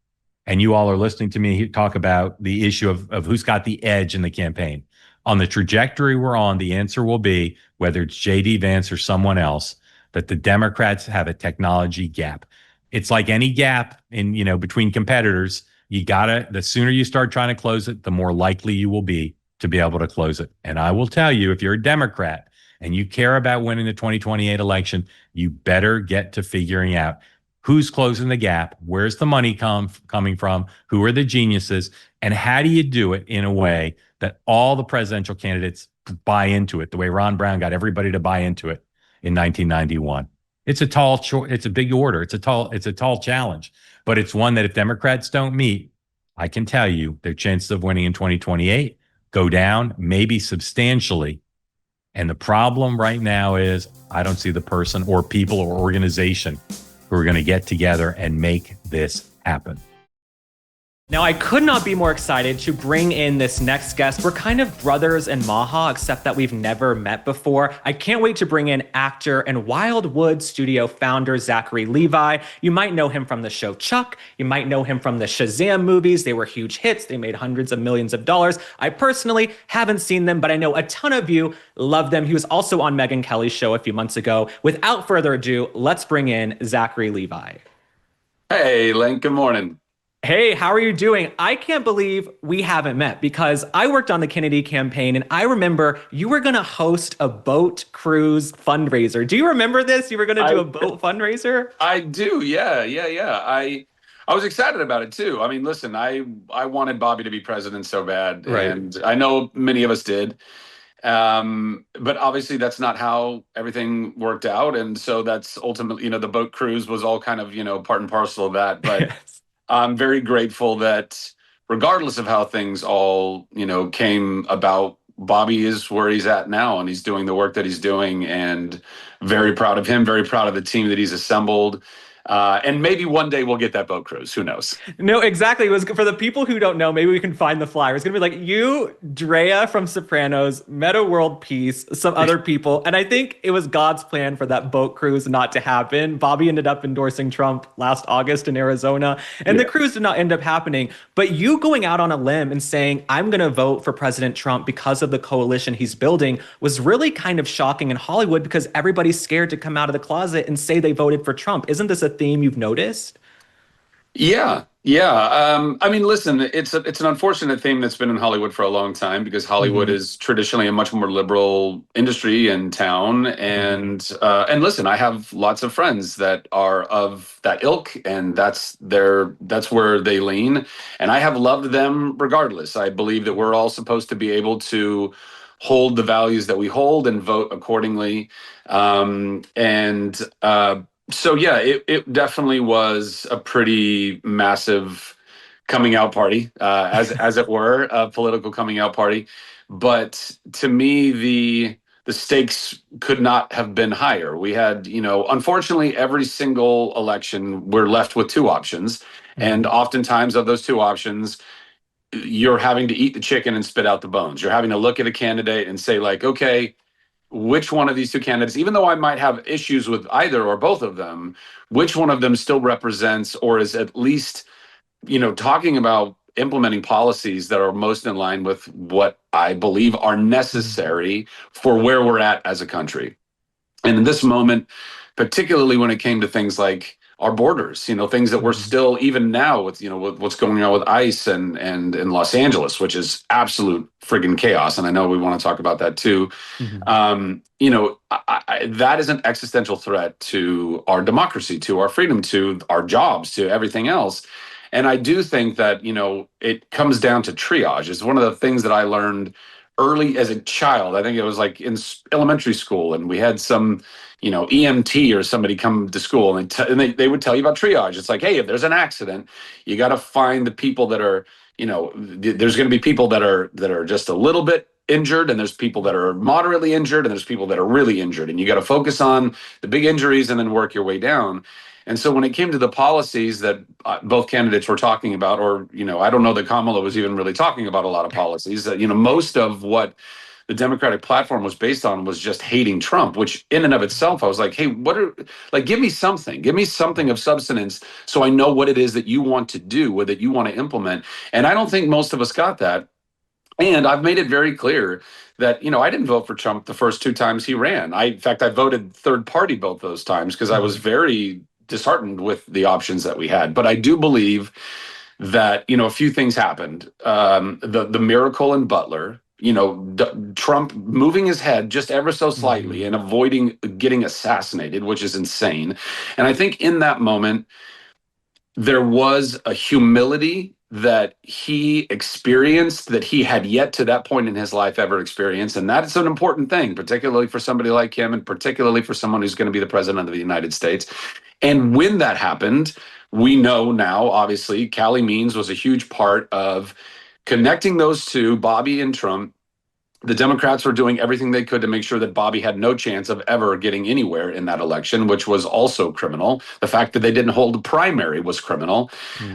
and you all are listening to me talk about the issue of who's got the edge in the campaign, on the trajectory we're on, the answer will be, whether it's J.D. Vance or someone else, that the Democrats have a technology gap. It's like any gap in, between competitors. The sooner you start trying to close it, the more likely you will be to be able to close it. And I will tell you, if you're a Democrat and you care about winning the 2028 election, you better get to figuring out who's closing the gap, where's the money coming from, who are the geniuses, and how do you do it in a way that all the presidential candidates buy into it, the way Ron Brown got everybody to buy into it in 1991. It's a big order. It's a tall challenge, but it's one that if Democrats don't meet, I can tell you their chances of winning in 2028 go down, maybe substantially. And the problem right now is I don't see the person or people or organization who are going to get together and make this happen. Now, I could not be more excited to bring in this next guest. We're kind of brothers in Maha, except that we've never met before. I can't wait to bring in actor and Wildwood Studio founder Zachary Levi. You might know him from the show Chuck. You might know him from the Shazam movies. They were huge hits. They made hundreds of millions of dollars. I personally haven't seen them, but I know a ton of you love them. He was also on Megyn Kelly Show a few months ago. Without further ado, let's bring in Zachary Levi. Hey, Link. Good morning. Hey, how are you doing? I can't believe we haven't met because I worked on the Kennedy campaign and I remember you were going to host a boat cruise fundraiser. Do you remember this? You were going to do a boat fundraiser? I do. Yeah. I was excited about it too. I mean, listen, I wanted Bobby to be president so bad, Right. and I know many of us did. But obviously that's not how everything worked out. And so that's ultimately, the boat cruise was all kind of, part and parcel of that. But I'm very grateful that regardless of how things all, came about, Bobby is where he's at now and he's doing the work that he's doing, and very proud of him, very proud of the team that he's assembled. And maybe one day we'll get that boat cruise. Who knows? No, exactly. It was for the people who don't know. Maybe we can find the flyer. It's gonna be like you, Drea from Sopranos, Meta World Peace, some other people, and I think it was God's plan for that boat cruise not to happen. Bobby ended up endorsing Trump last August in Arizona, and the cruise did not end up happening. But you going out on a limb and saying I'm gonna vote for President Trump because of the coalition he's building was really kind of shocking in Hollywood because everybody's scared to come out of the closet and say they voted for Trump. Isn't this a theme you've noticed? Yeah. I mean, listen, it's an unfortunate theme that's been in Hollywood for a long time because Hollywood is traditionally a much more liberal industry in town, and listen, I have lots of friends that are of that ilk, and that's where they lean, and I have loved them regardless. I believe that we're all supposed to be able to hold the values that we hold and vote accordingly, So yeah, it definitely was a pretty massive coming out party, as it were, a political coming out party. But to me, the stakes could not have been higher. We had, unfortunately, every single election we're left with two options, and oftentimes of those two options, you're having to eat the chicken and spit out the bones. You're having to look at a candidate and say, like, okay, which one of these two candidates, even though I might have issues with either or both of them, which one of them still represents or is at least, talking about implementing policies that are most in line with what I believe are necessary for where we're at as a country. And in this moment, particularly when it came to things like our borders, things that we're still, even now with, with what's going on with ICE and in Los Angeles, which is absolute friggin' chaos. And I know we want to talk about that too. That is an existential threat to our democracy, to our freedom, to our jobs, to everything else. And I do think that, it comes down to triage. It's one of the things that I learned early as a child. I think it was like in elementary school, and we had some, EMT or somebody come to school, and they would tell you about triage. It's like, hey, if there's an accident, you got to find the people that are, there's going to be people that are just a little bit injured, and there's people that are moderately injured, and there's people that are really injured, and you got to focus on the big injuries and then work your way down. And so when it came to the policies that both candidates were talking about, or, I don't know that Kamala was even really talking about a lot of policies, that, most of what the Democratic platform was based on was just hating Trump, which in and of itself, I was like, hey, give me something of substance so I know what it is that you want to do or that you want to implement. And I don't think most of us got that. And I've made it very clear that, I didn't vote for Trump the first two times he ran. In fact, I voted third party both those times because I was very disheartened with the options that we had. But I do believe that, a few things happened. The miracle in Butler, Trump moving his head just ever so slightly and avoiding getting assassinated, which is insane. And I think in that moment, there was a humility that he experienced that he had yet to that point in his life ever experienced. And that's an important thing, particularly for somebody like him, and particularly for someone who's going to be the president of the United States. And when that happened, we know now, obviously, Callie Means was a huge part of connecting those two, Bobby and Trump. The Democrats were doing everything they could to make sure that Bobby had no chance of ever getting anywhere in that election, which was also criminal. The fact that they didn't hold a primary was criminal.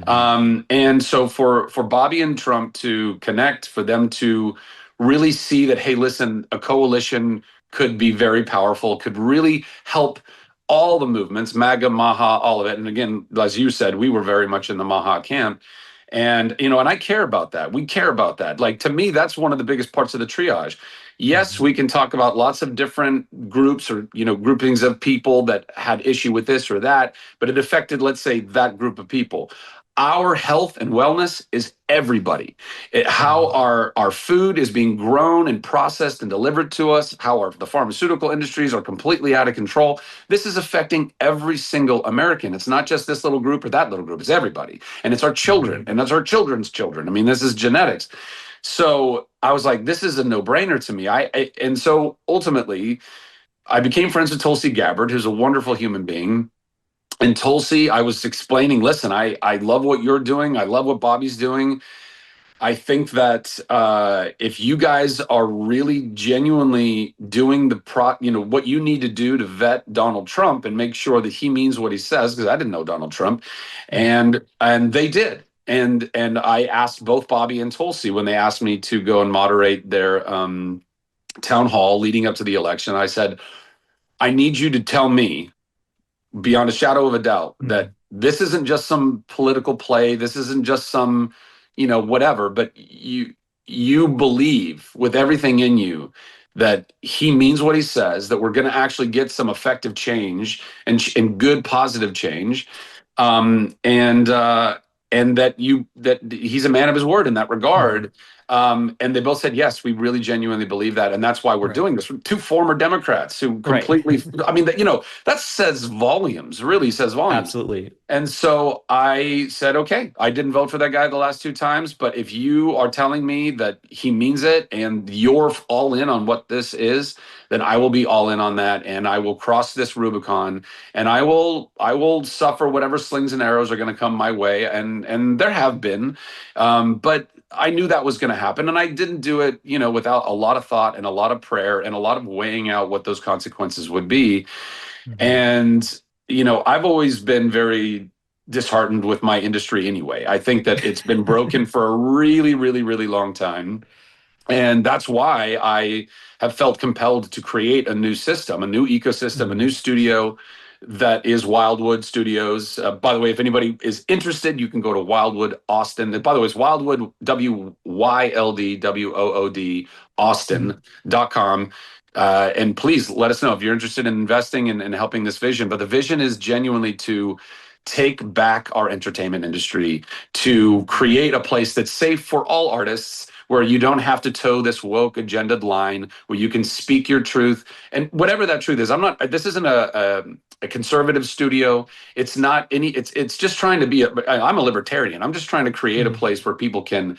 And so for Bobby and Trump to connect, for them to really see that, hey, listen, a coalition could be very powerful, could really help all the movements, MAGA, Maha, all of it. And again, as you said, we were very much in the Maha camp. And, and I care about that. We care about that. Like, to me, that's one of the biggest parts of the triage. Yes, we can talk about lots of different groups or, groupings of people that had issue with this or that, but it affected, let's say, that group of people. our health and wellness is everybody. How our food is being grown and processed and delivered to us, how the pharmaceutical industries are completely out of control. This is affecting every single American. It's not just this little group or that little group. It's everybody. And it's our children and it's our children's children. I mean, this is genetics. So I was like, this is a no-brainer to me. And so ultimately, I became friends with Tulsi Gabbard, who's a wonderful human being. And Tulsi, I was explaining, listen, I love what you're doing. I love what Bobby's doing. I think that if you guys are really genuinely doing what you need to do to vet Donald Trump and make sure that he means what he says, because I didn't know Donald Trump, and they did. And I asked both Bobby and Tulsi when they asked me to go and moderate their town hall leading up to the election. I said, I need you to tell me, beyond a shadow of a doubt, that this isn't just some political play. This isn't just some, whatever, but you believe with everything in you that he means what he says, that we're going to actually get some effective change and good positive change. And that he's a man of his word in that regard. And they both said, yes, we really genuinely believe that. And that's why we're doing this. Two former Democrats who completely, I mean, that says volumes, really says volumes. Absolutely. And so I said, okay, I didn't vote for that guy the last two times, but if you are telling me that he means it and you're all in on what this is, then I will be all in on that. And I will cross this Rubicon and I will suffer whatever slings and arrows are going to come my way. And there have been, but I knew that was going to happen, and I didn't do it, without a lot of thought and a lot of prayer and a lot of weighing out what those consequences would be. And, I've always been very disheartened with my industry anyway. I think that it's been broken for a really, really, really long time. And that's why I have felt compelled to create a new system, a new ecosystem, a new studio that is Wildwood Studios. By the way, if anybody is interested, you can go to Wildwood Austin. And by the way, it's Wildwood, WYLDWOOD, Austin.com. And please let us know if you're interested in investing and helping this vision. But the vision is genuinely to take back our entertainment industry, to create a place that's safe for all artists, where you don't have to toe this woke agendaed line, where you can speak your truth. And whatever that truth is, this isn't a conservative studio. It's not it's just trying to be I'm a libertarian. I'm just trying to create a place where people can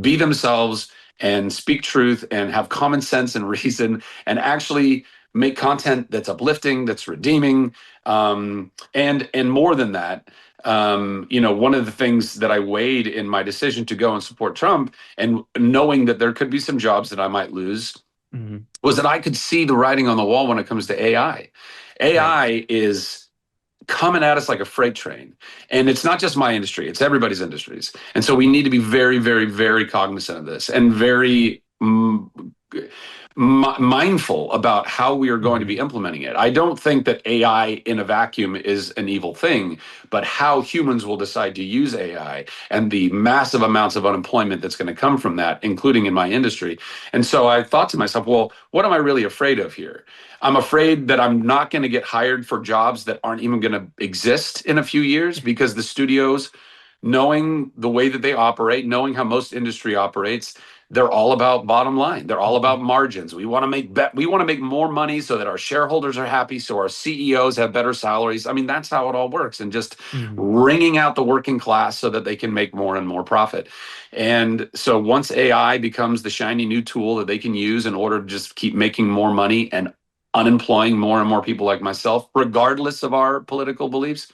be themselves and speak truth and have common sense and reason and actually make content that's uplifting, that's redeeming. And more than that, one of the things that I weighed in my decision to go and support Trump, and knowing that there could be some jobs that I might lose, was that I could see the writing on the wall when it comes to AI. AI is coming at us like a freight train. And it's not just my industry, it's everybody's industries. And so we need to be very, very, very cognizant of this and very mindful about how we are going to be implementing it. I don't think that AI in a vacuum is an evil thing, but how humans will decide to use AI and the massive amounts of unemployment that's going to come from that, including in my industry. And so I thought to myself, well, what am I really afraid of here? I'm afraid that I'm not going to get hired for jobs that aren't even going to exist in a few years, because the studios, knowing the way that they operate, knowing how most industry operates, they're all about bottom line. They're all about margins. We want to make more money so that our shareholders are happy, so our CEOs have better salaries. I mean, that's how it all works, and just wringing out the working class so that they can make more and more profit. And so once AI becomes the shiny new tool that they can use in order to just keep making more money and unemploying more and more people like myself, regardless of our political beliefs,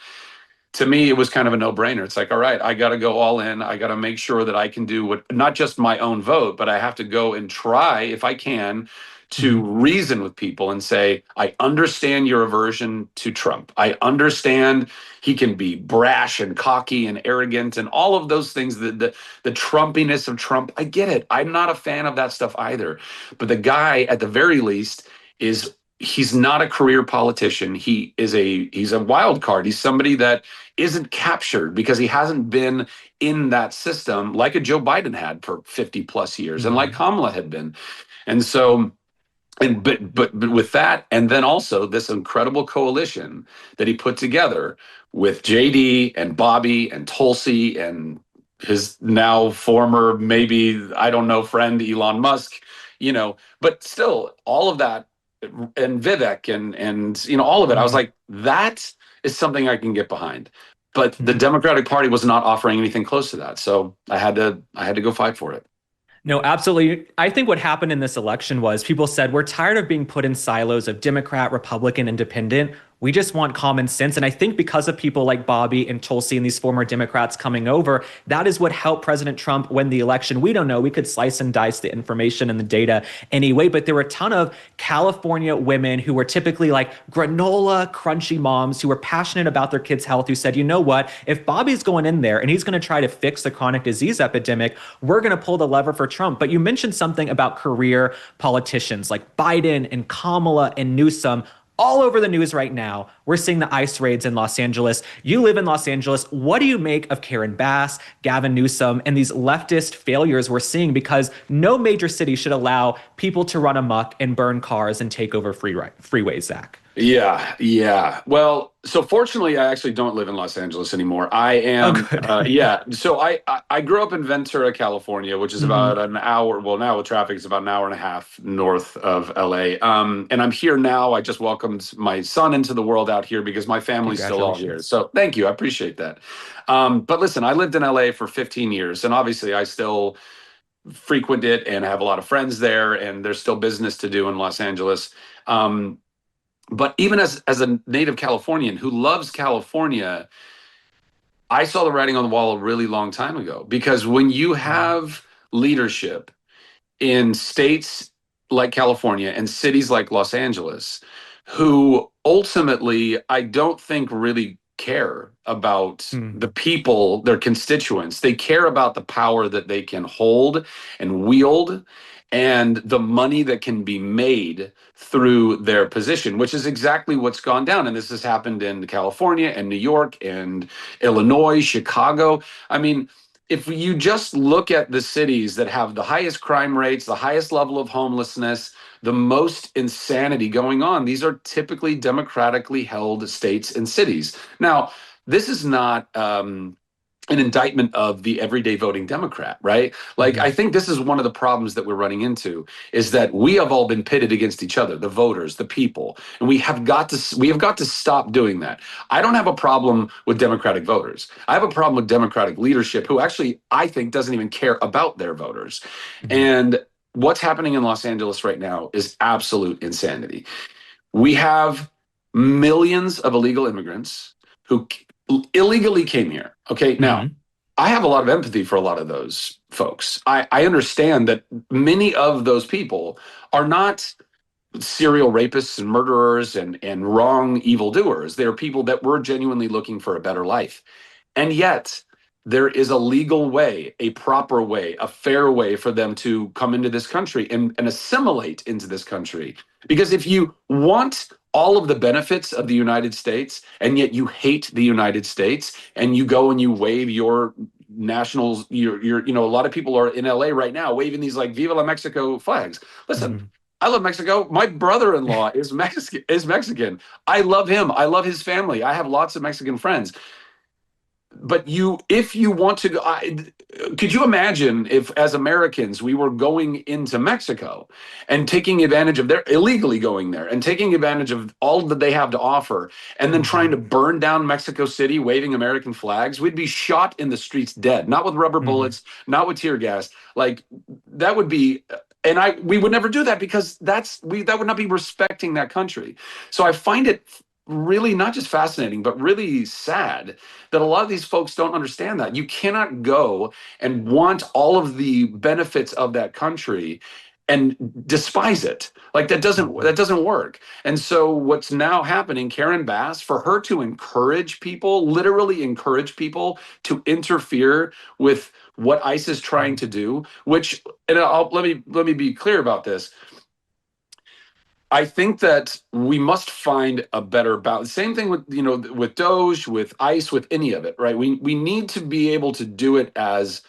to me, it was kind of a no-brainer. It's like, all right, I got to go all in. I got to make sure that I can do what, not just my own vote, but I have to go and try, if I can, to reason with people and say, I understand your aversion to Trump. I understand he can be brash and cocky and arrogant and all of those things, the Trumpiness of Trump. I get it. I'm not a fan of that stuff either. But the guy, at the very least, he's not a career politician. He's a wild card. He's somebody that isn't captured because he hasn't been in that system like a Joe Biden had for 50 plus years and like Kamala had been. And so And but with that, and then also this incredible coalition that he put together with JD and Bobby and Tulsi and his now former, maybe, I don't know, friend Elon Musk, but still all of that, and Vivek and all of it. I was like, that is something I can get behind. But the Democratic Party was not offering anything close to that. So I had to go fight for it. No, absolutely. I think what happened in this election was people said, we're tired of being put in silos of Democrat, Republican, Independent. We just want common sense. And I think because of people like Bobby and Tulsi and these former Democrats coming over, that is what helped President Trump win the election. We don't know. We could slice and dice the information and the data anyway, but there were a ton of California women who were typically like granola, crunchy moms who were passionate about their kids' health, who said, you know what, if Bobby's going in there and he's going to try to fix the chronic disease epidemic, we're going to pull the lever for Trump. But you mentioned something about career politicians like Biden and Kamala and Newsom. All over the news right now, we're seeing the ICE raids in Los Angeles. You live in Los Angeles. What do you make of Karen Bass, Gavin Newsom, and these leftist failures we're seeing? Because no major city should allow people to run amok and burn cars and take over freeways, Zach. Yeah. Well, so fortunately, I actually don't live in Los Angeles anymore. I am, So I grew up in Ventura, California, which is about an hour. Well, now with traffic, it's about an hour and a half north of LA. And I'm here now. I just welcomed my son into the world out here because my family's still all here. So thank you. I appreciate that. But listen, I lived in LA for 15 years, and obviously I still frequent it and have a lot of friends there, and there's still business to do in Los Angeles. But even as a native Californian who loves California, I saw the writing on the wall a really long time ago, because when you have leadership in states like California and cities like Los Angeles, who ultimately I don't think really care about the people, their constituents. They care about the power that they can hold and wield and the money that can be made through their position, which is exactly what's gone down. And this has happened in California and New York and Illinois, Chicago. I mean, if you just look at the cities that have the highest crime rates, the highest level of homelessness, the most insanity going on, these are typically democratically held states and cities. Now, this is not an indictment of the everyday voting Democrat, right? Like, I think this is one of the problems that we're running into, is that we have all been pitted against each other, the voters, the people, and we have got to stop doing that. I don't have a problem with Democratic voters. I have a problem with Democratic leadership who actually, I think, doesn't even care about their voters. And what's happening in Los Angeles right now is absolute insanity. We have millions of illegal immigrants who illegally came here. Okay. Now, I have a lot of empathy for a lot of those folks. I understand that many of those people are not serial rapists and murderers and wrong evildoers. They're people that were genuinely looking for a better life. And yet there is a legal way, a proper way, a fair way for them to come into this country and assimilate into this country. Because if you want all of the benefits of the United States, and yet you hate the United States, and you go and you wave your nationals, a lot of people are in LA right now waving these like Viva la Mexico flags. Listen, I love Mexico. My brother-in-law is Mexican. I love him. I love his family. I have lots of Mexican friends. But if you want to go, could you imagine if, as Americans, we were going into Mexico and taking advantage of illegally going there and taking advantage of all that they have to offer, and then trying to burn down Mexico City, waving American flags? We'd be shot in the streets dead, not with rubber bullets, not with tear gas. Like, that would be, and we would never do that, because that would not be respecting that country. So I find it really not just fascinating, but really sad that a lot of these folks don't understand that. You cannot go and want all of the benefits of that country and despise it. Like, that doesn't work. And so what's now happening, Karen Bass, for her to encourage people, literally encourage people to interfere with what ICE is trying to do, which, and let me be clear about this. I think that we must find a better balance. Same thing with, with Doge, with ICE, with any of it, right? We need to be able to do it as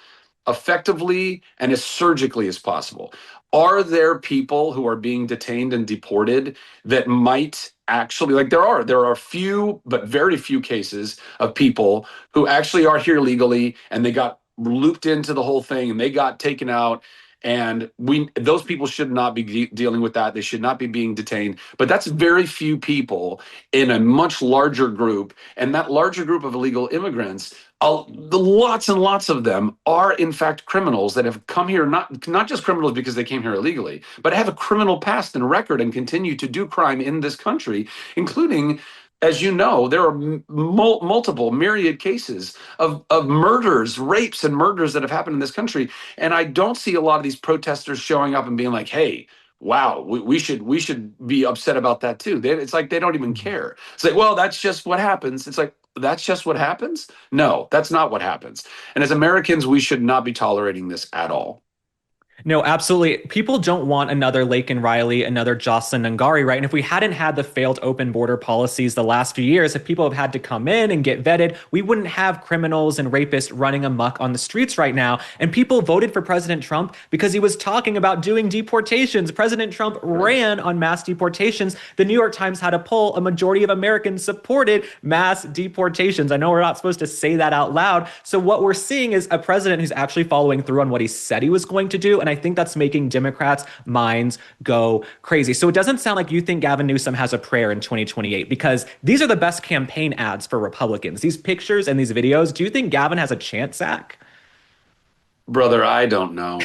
effectively and as surgically as possible. Are there people who are being detained and deported that might actually, like there are few, but very few cases of people who actually are here legally and they got looped into the whole thing and they got taken out. And those people should not be dealing with that. They should not be being detained. But that's very few people in a much larger group. And that larger group of illegal immigrants, lots and lots of them are in fact criminals that have come here, not just criminals because they came here illegally, but have a criminal past and record and continue to do crime in this country, including, as you know, there are multiple myriad cases of murders, rapes and murders that have happened in this country. And I don't see a lot of these protesters showing up and being like, hey, wow, we should be upset about that too. It's like they don't even care. It's like, well, that's just what happens. It's like, that's just what happens? No, that's not what happens. And as Americans, we should not be tolerating this at all. No, absolutely. People don't want another Laken Riley, another Jocelyn Nungari, right? And if we hadn't had the failed open border policies the last few years, if people have had to come in and get vetted, we wouldn't have criminals and rapists running amok on the streets right now. And people voted for President Trump because he was talking about doing deportations. President Trump ran on mass deportations. The New York Times had a poll. A majority of Americans supported mass deportations. I know we're not supposed to say that out loud. So what we're seeing is a president who's actually following through on what he said he was going to do. And I think that's making Democrats' minds go crazy. So it doesn't sound like you think Gavin Newsom has a prayer in 2028, because these are the best campaign ads for Republicans. These pictures and these videos. Do you think Gavin has a chance, Zach? Brother, I don't know.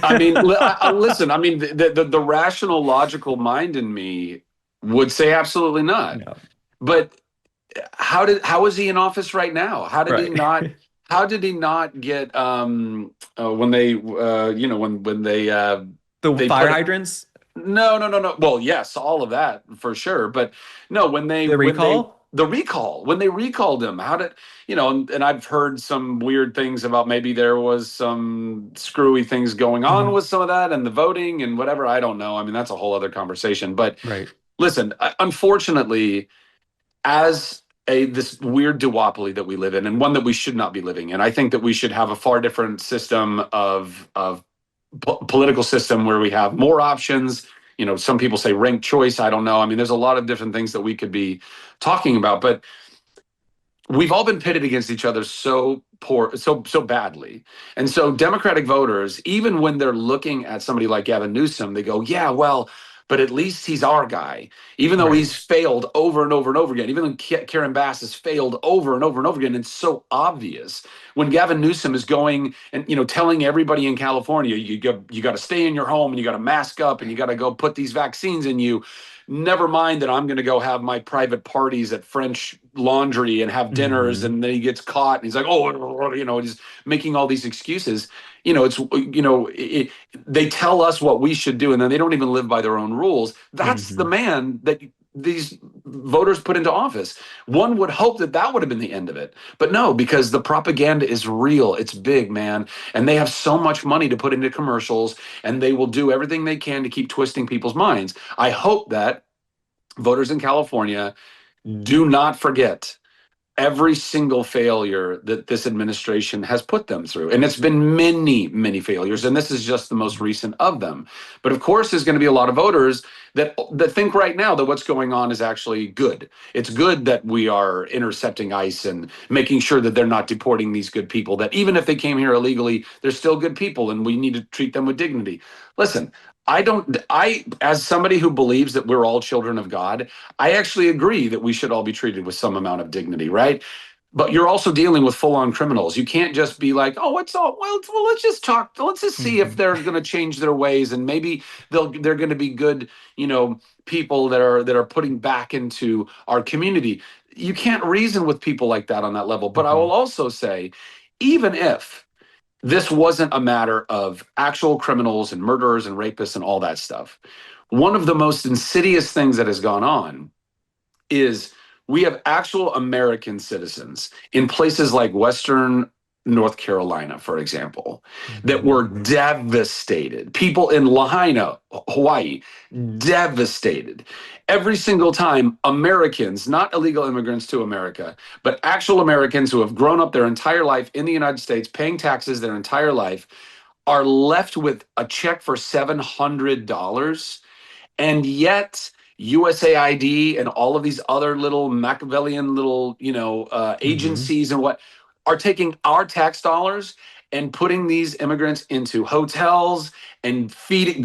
I mean, listen, I mean, the rational, logical mind in me would say absolutely not. No. But how is he in office right now? How did he not? How did he not get when they fire hydrants? No. Well, yes, all of that for sure. But no, when they recalled him, how did and I've heard some weird things about maybe there was some screwy things going on with some of that and the voting and whatever. I don't know. I mean, that's a whole other conversation. But listen, unfortunately, as this weird duopoly that we live in, and one that we should not be living in. I think that we should have a far different system of political system where we have more options. Some people say ranked choice. I don't know. I mean, there's a lot of different things that we could be talking about, but we've all been pitted against each other so badly. And so Democratic voters, even when they're looking at somebody like Gavin Newsom, they go, yeah, well, but at least he's our guy, even though he's failed over and over and over again, even though Karen Bass has failed over and over and over again. It's so obvious when Gavin Newsom is going and, telling everybody in California, you got to stay in your home and you got to mask up and you got to go put these vaccines in you. Never mind that I'm going to go have my private parties at French Laundry and have dinners. And then he gets caught and he's like, he's making all these excuses. They tell us what we should do and then they don't even live by their own rules. That's the man that these voters put into office. One would hope that would have been the end of it. But no, because the propaganda is real. It's big, man. And they have so much money to put into commercials and they will do everything they can to keep twisting people's minds. I hope that voters in California do not forget every single failure that this administration has put them through. And it's been many, many failures. And this is just the most recent of them. But of course, there's going to be a lot of voters that think right now that what's going on is actually good. It's good that we are intercepting ICE and making sure that they're not deporting these good people, that even if they came here illegally, they're still good people and we need to treat them with dignity. Listen, as somebody who believes that we're all children of God, I actually agree that we should all be treated with some amount of dignity, right? But you're also dealing with full-on criminals. You can't just be like, well, let's just talk. Let's just see if they're going to change their ways, and maybe they're going to be good, people that are putting back into our community. You can't reason with people like that on that level. But I will also say, even if this wasn't a matter of actual criminals and murderers and rapists and all that stuff, one of the most insidious things that has gone on is we have actual American citizens in places like Western North Carolina, for example, that were devastated. People in Lahaina, Hawaii, devastated. Every single time Americans, not illegal immigrants to America, but actual Americans who have grown up their entire life in the United States, paying taxes their entire life, are left with a check for $700, and yet USAID and all of these other little Machiavellian little, agencies and what are taking our tax dollars and putting these immigrants into hotels and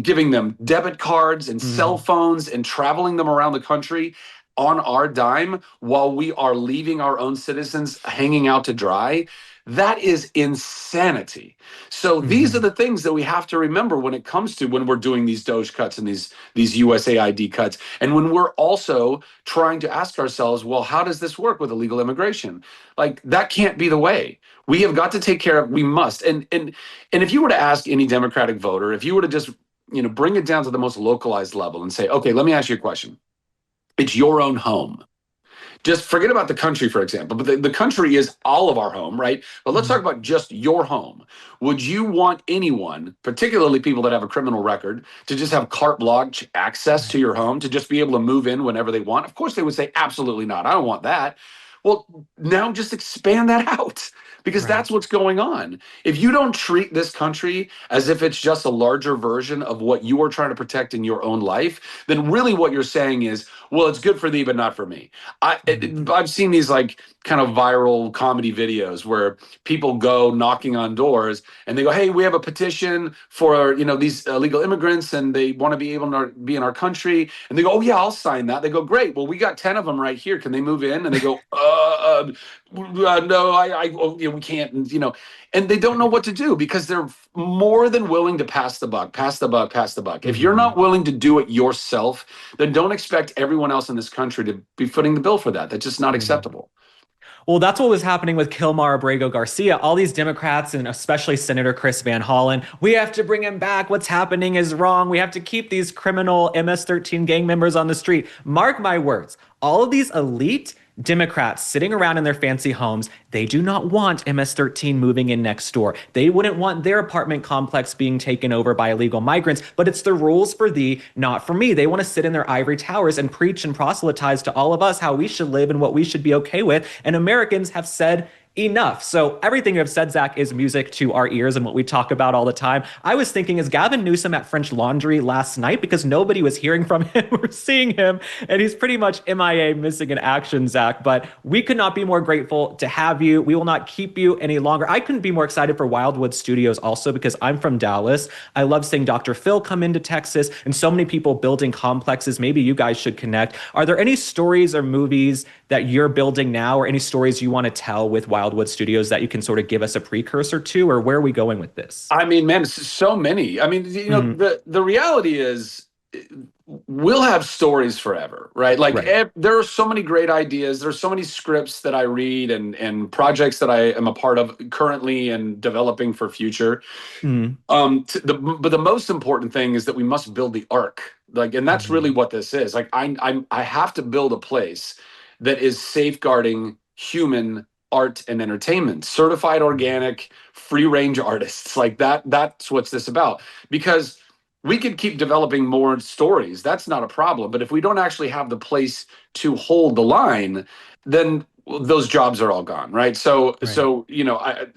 giving them debit cards and cell phones and traveling them around the country on our dime while we are leaving our own citizens hanging out to dry. That is insanity. So these are the things that we have to remember when it comes to when we're doing these Doge cuts and these USAID cuts. And when we're also trying to ask ourselves, well, how does this work with illegal immigration? Like, that can't be the way. We have got to take care of, we must. And if you were to ask any Democratic voter, if you were to just, bring it down to the most localized level and say, okay, let me ask you a question. It's your own home. Just forget about the country, for example, but the country is all of our home, right? But let's talk about just your home. Would you want anyone, particularly people that have a criminal record, to just have carte blanche access to your home, to just be able to move in whenever they want? Of course, they would say, absolutely not. I don't want that. Well, now just expand that out, because that's what's going on. If you don't treat this country as if it's just a larger version of what you are trying to protect in your own life, then really what you're saying is, well, it's good for thee, but not for me. I've seen these like kind of viral comedy videos where people go knocking on doors and they go, hey, we have a petition for, these illegal immigrants and they want to be able to be in our country. And they go, oh yeah, I'll sign that. They go, great. Well, we got 10 of them right here. Can they move in? And they go, no, we can't. And they don't know what to do because they're more than willing to pass the buck. If you're not willing to do it yourself, then don't expect everyone else in this country to be footing the bill for that. That's just not acceptable. Well, that's what was happening with Kilmar Abrego Garcia. All these Democrats, and especially Senator Chris Van Hollen, we have to bring him back. What's happening is wrong. We have to keep these criminal MS-13 gang members on the street. Mark my words, all of these elite Democrats sitting around in their fancy homes, they do not want MS-13 moving in next door. They wouldn't want their apartment complex being taken over by illegal migrants, but it's the rules for thee, not for me. They want to sit in their ivory towers and preach and proselytize to all of us how we should live and what we should be okay with. And Americans have said enough. So everything you have said, Zach, is music to our ears and what we talk about all the time. I was thinking, is Gavin Newsom at French Laundry last night because nobody was hearing from him or seeing him, and he's pretty much MIA, missing in action, Zach. But we could not be more grateful to have you. We will not keep you any longer. I couldn't be more excited for Wildwood Studios also because I'm from Dallas. I love seeing Dr. Phil come into Texas and so many people building complexes. Maybe you guys should connect. Are there any stories or movies that you're building now, or any stories you want to tell with Wildwood Studios that you can sort of give us a precursor to, or where are we going with this? I mean, man, it's so many. I mean, the reality is we'll have stories forever, right? There are so many great ideas. There's so many scripts that I read and projects that I am a part of currently and developing for future. But the most important thing is that we must build the arc. And that's really what this is. I have to build a place that is safeguarding human art and entertainment, certified organic, free range artists. That's what's this about. Because we could keep developing more stories. That's not a problem. But if we don't actually have the place to hold the line, then those jobs are all gone, right? So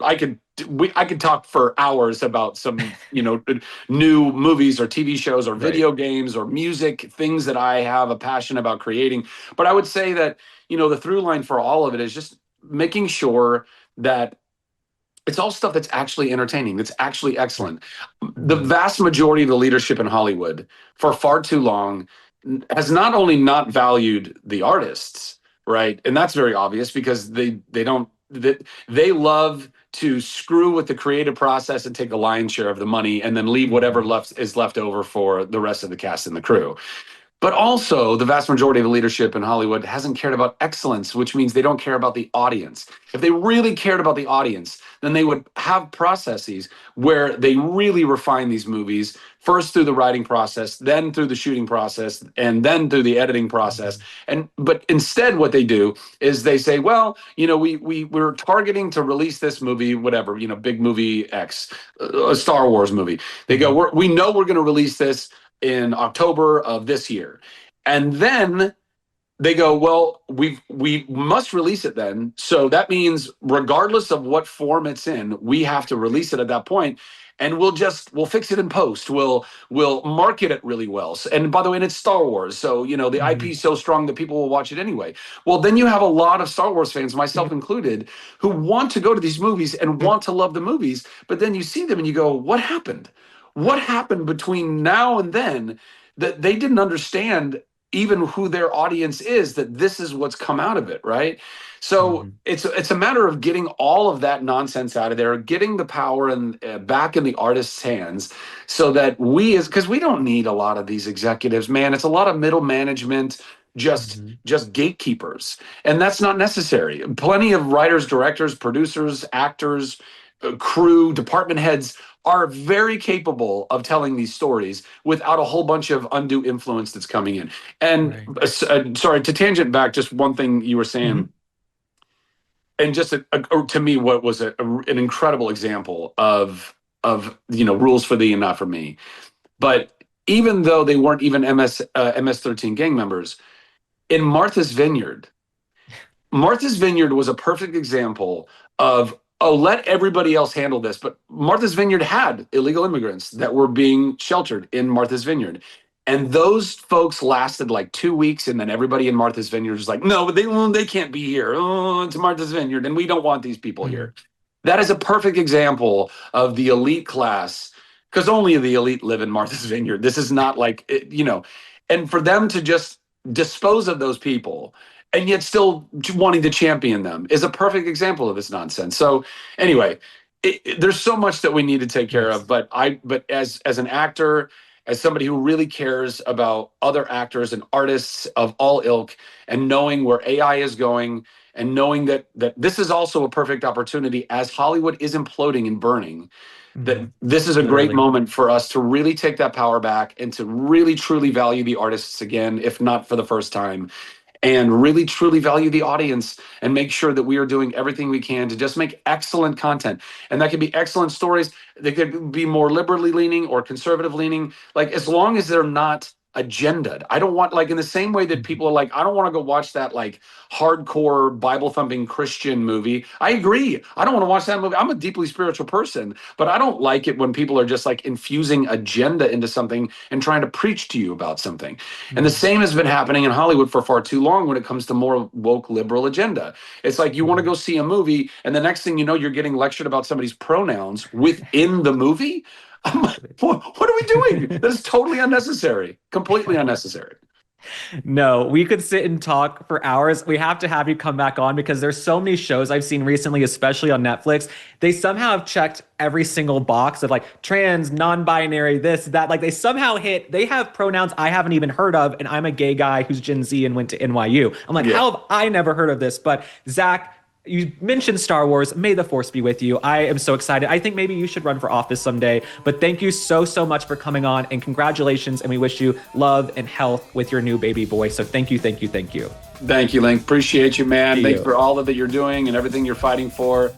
I could talk for hours about some, new movies or TV shows or video games or music, things that I have a passion about creating. But I would say that, the through line for all of it is just making sure that it's all stuff that's actually entertaining, that's actually excellent. The vast majority of the leadership in Hollywood for far too long has not only not valued the artists, right? And that's very obvious because they love to screw with the creative process and take a lion's share of the money and then leave whatever is left over for the rest of the cast and the crew. But also, the vast majority of the leadership in Hollywood hasn't cared about excellence, which means they don't care about the audience. If they really cared about the audience, then they would have processes where they really refine these movies, first through the writing process, then through the shooting process, and then through the editing process. But instead, what they do is they say, well, we're targeting to release this movie, whatever, big movie X, a Star Wars movie. They go, we know we're going to release this in October of this year. And then they go, well, we must release it then. So that means regardless of what form it's in, we have to release it at that point. and we'll fix it in post. We'll market it really well. And by the way, and it's Star Wars, so the IP is so strong that people will watch it anyway. Well, then you have a lot of Star Wars fans, myself included, who want to go to these movies and want to love the movies, but then you see them and you go, what happened? What happened between now and then that they didn't understand even who their audience is, that this is what's come out of it, right? So it's a matter of getting all of that nonsense out of there, getting the power and back in the artist's hands, so that because we don't need a lot of these executives, man. It's a lot of middle management, just gatekeepers, and that's not necessary. Plenty of writers, directors, producers, actors, crew, department heads are very capable of telling these stories without a whole bunch of undue influence that's coming in. And sorry, to tangent back, just one thing you were saying, and just to me, what was an incredible example of rules for thee and not for me. But even though they weren't even MS-13 gang members, in Martha's Vineyard was a perfect example of, let everybody else handle this. But Martha's Vineyard had illegal immigrants that were being sheltered in Martha's Vineyard. And those folks lasted like 2 weeks, and then everybody in Martha's Vineyard was like, no, but they can't be here. Oh, it's Martha's Vineyard, and we don't want these people here. That is a perfect example of the elite class, because only the elite live in Martha's Vineyard. This is not like, and for them to just dispose of those people and yet still wanting to champion them is a perfect example of this nonsense. So anyway, there's so much that we need to take care of. But as an actor, as somebody who really cares about other actors and artists of all ilk, and knowing where AI is going, and knowing that this is also a perfect opportunity as Hollywood is imploding and burning, that this is a great moment for us to really take that power back and to really truly value the artists again, if not for the first time, and really truly value the audience and make sure that we are doing everything we can to just make excellent content. And that could be excellent stories. They could be more liberally leaning or conservative leaning, like as long as they're not agenda'd. I don't want, like in the same way that people are like, I don't want to go watch that like hardcore Bible thumping Christian movie. I agree. I don't want to watch that movie. I'm a deeply spiritual person, but I don't like it when people are just like infusing agenda into something and trying to preach to you about something. And the same has been happening in Hollywood for far too long when it comes to more woke liberal agenda. It's like you want to go see a movie and the next thing you know, you're getting lectured about somebody's pronouns within the movie. I'm like, what are we doing? That is totally unnecessary, completely unnecessary. No, we could sit and talk for hours. We have to have you come back on because there's so many shows I've seen recently, especially on Netflix. They somehow have checked every single box of like trans, non-binary, this, that. Like they have pronouns I haven't even heard of. And I'm a gay guy who's Gen Z and went to NYU. I'm like, how have I never heard of this? But Zach, you mentioned Star Wars. May the force be with you. I am so excited. I think maybe you should run for office someday. But thank you so much for coming on, and congratulations. And we wish you love and health with your new baby boy. So thank you. Thank you, Link. Appreciate you, man. Thanks for all that you're doing and everything you're fighting for.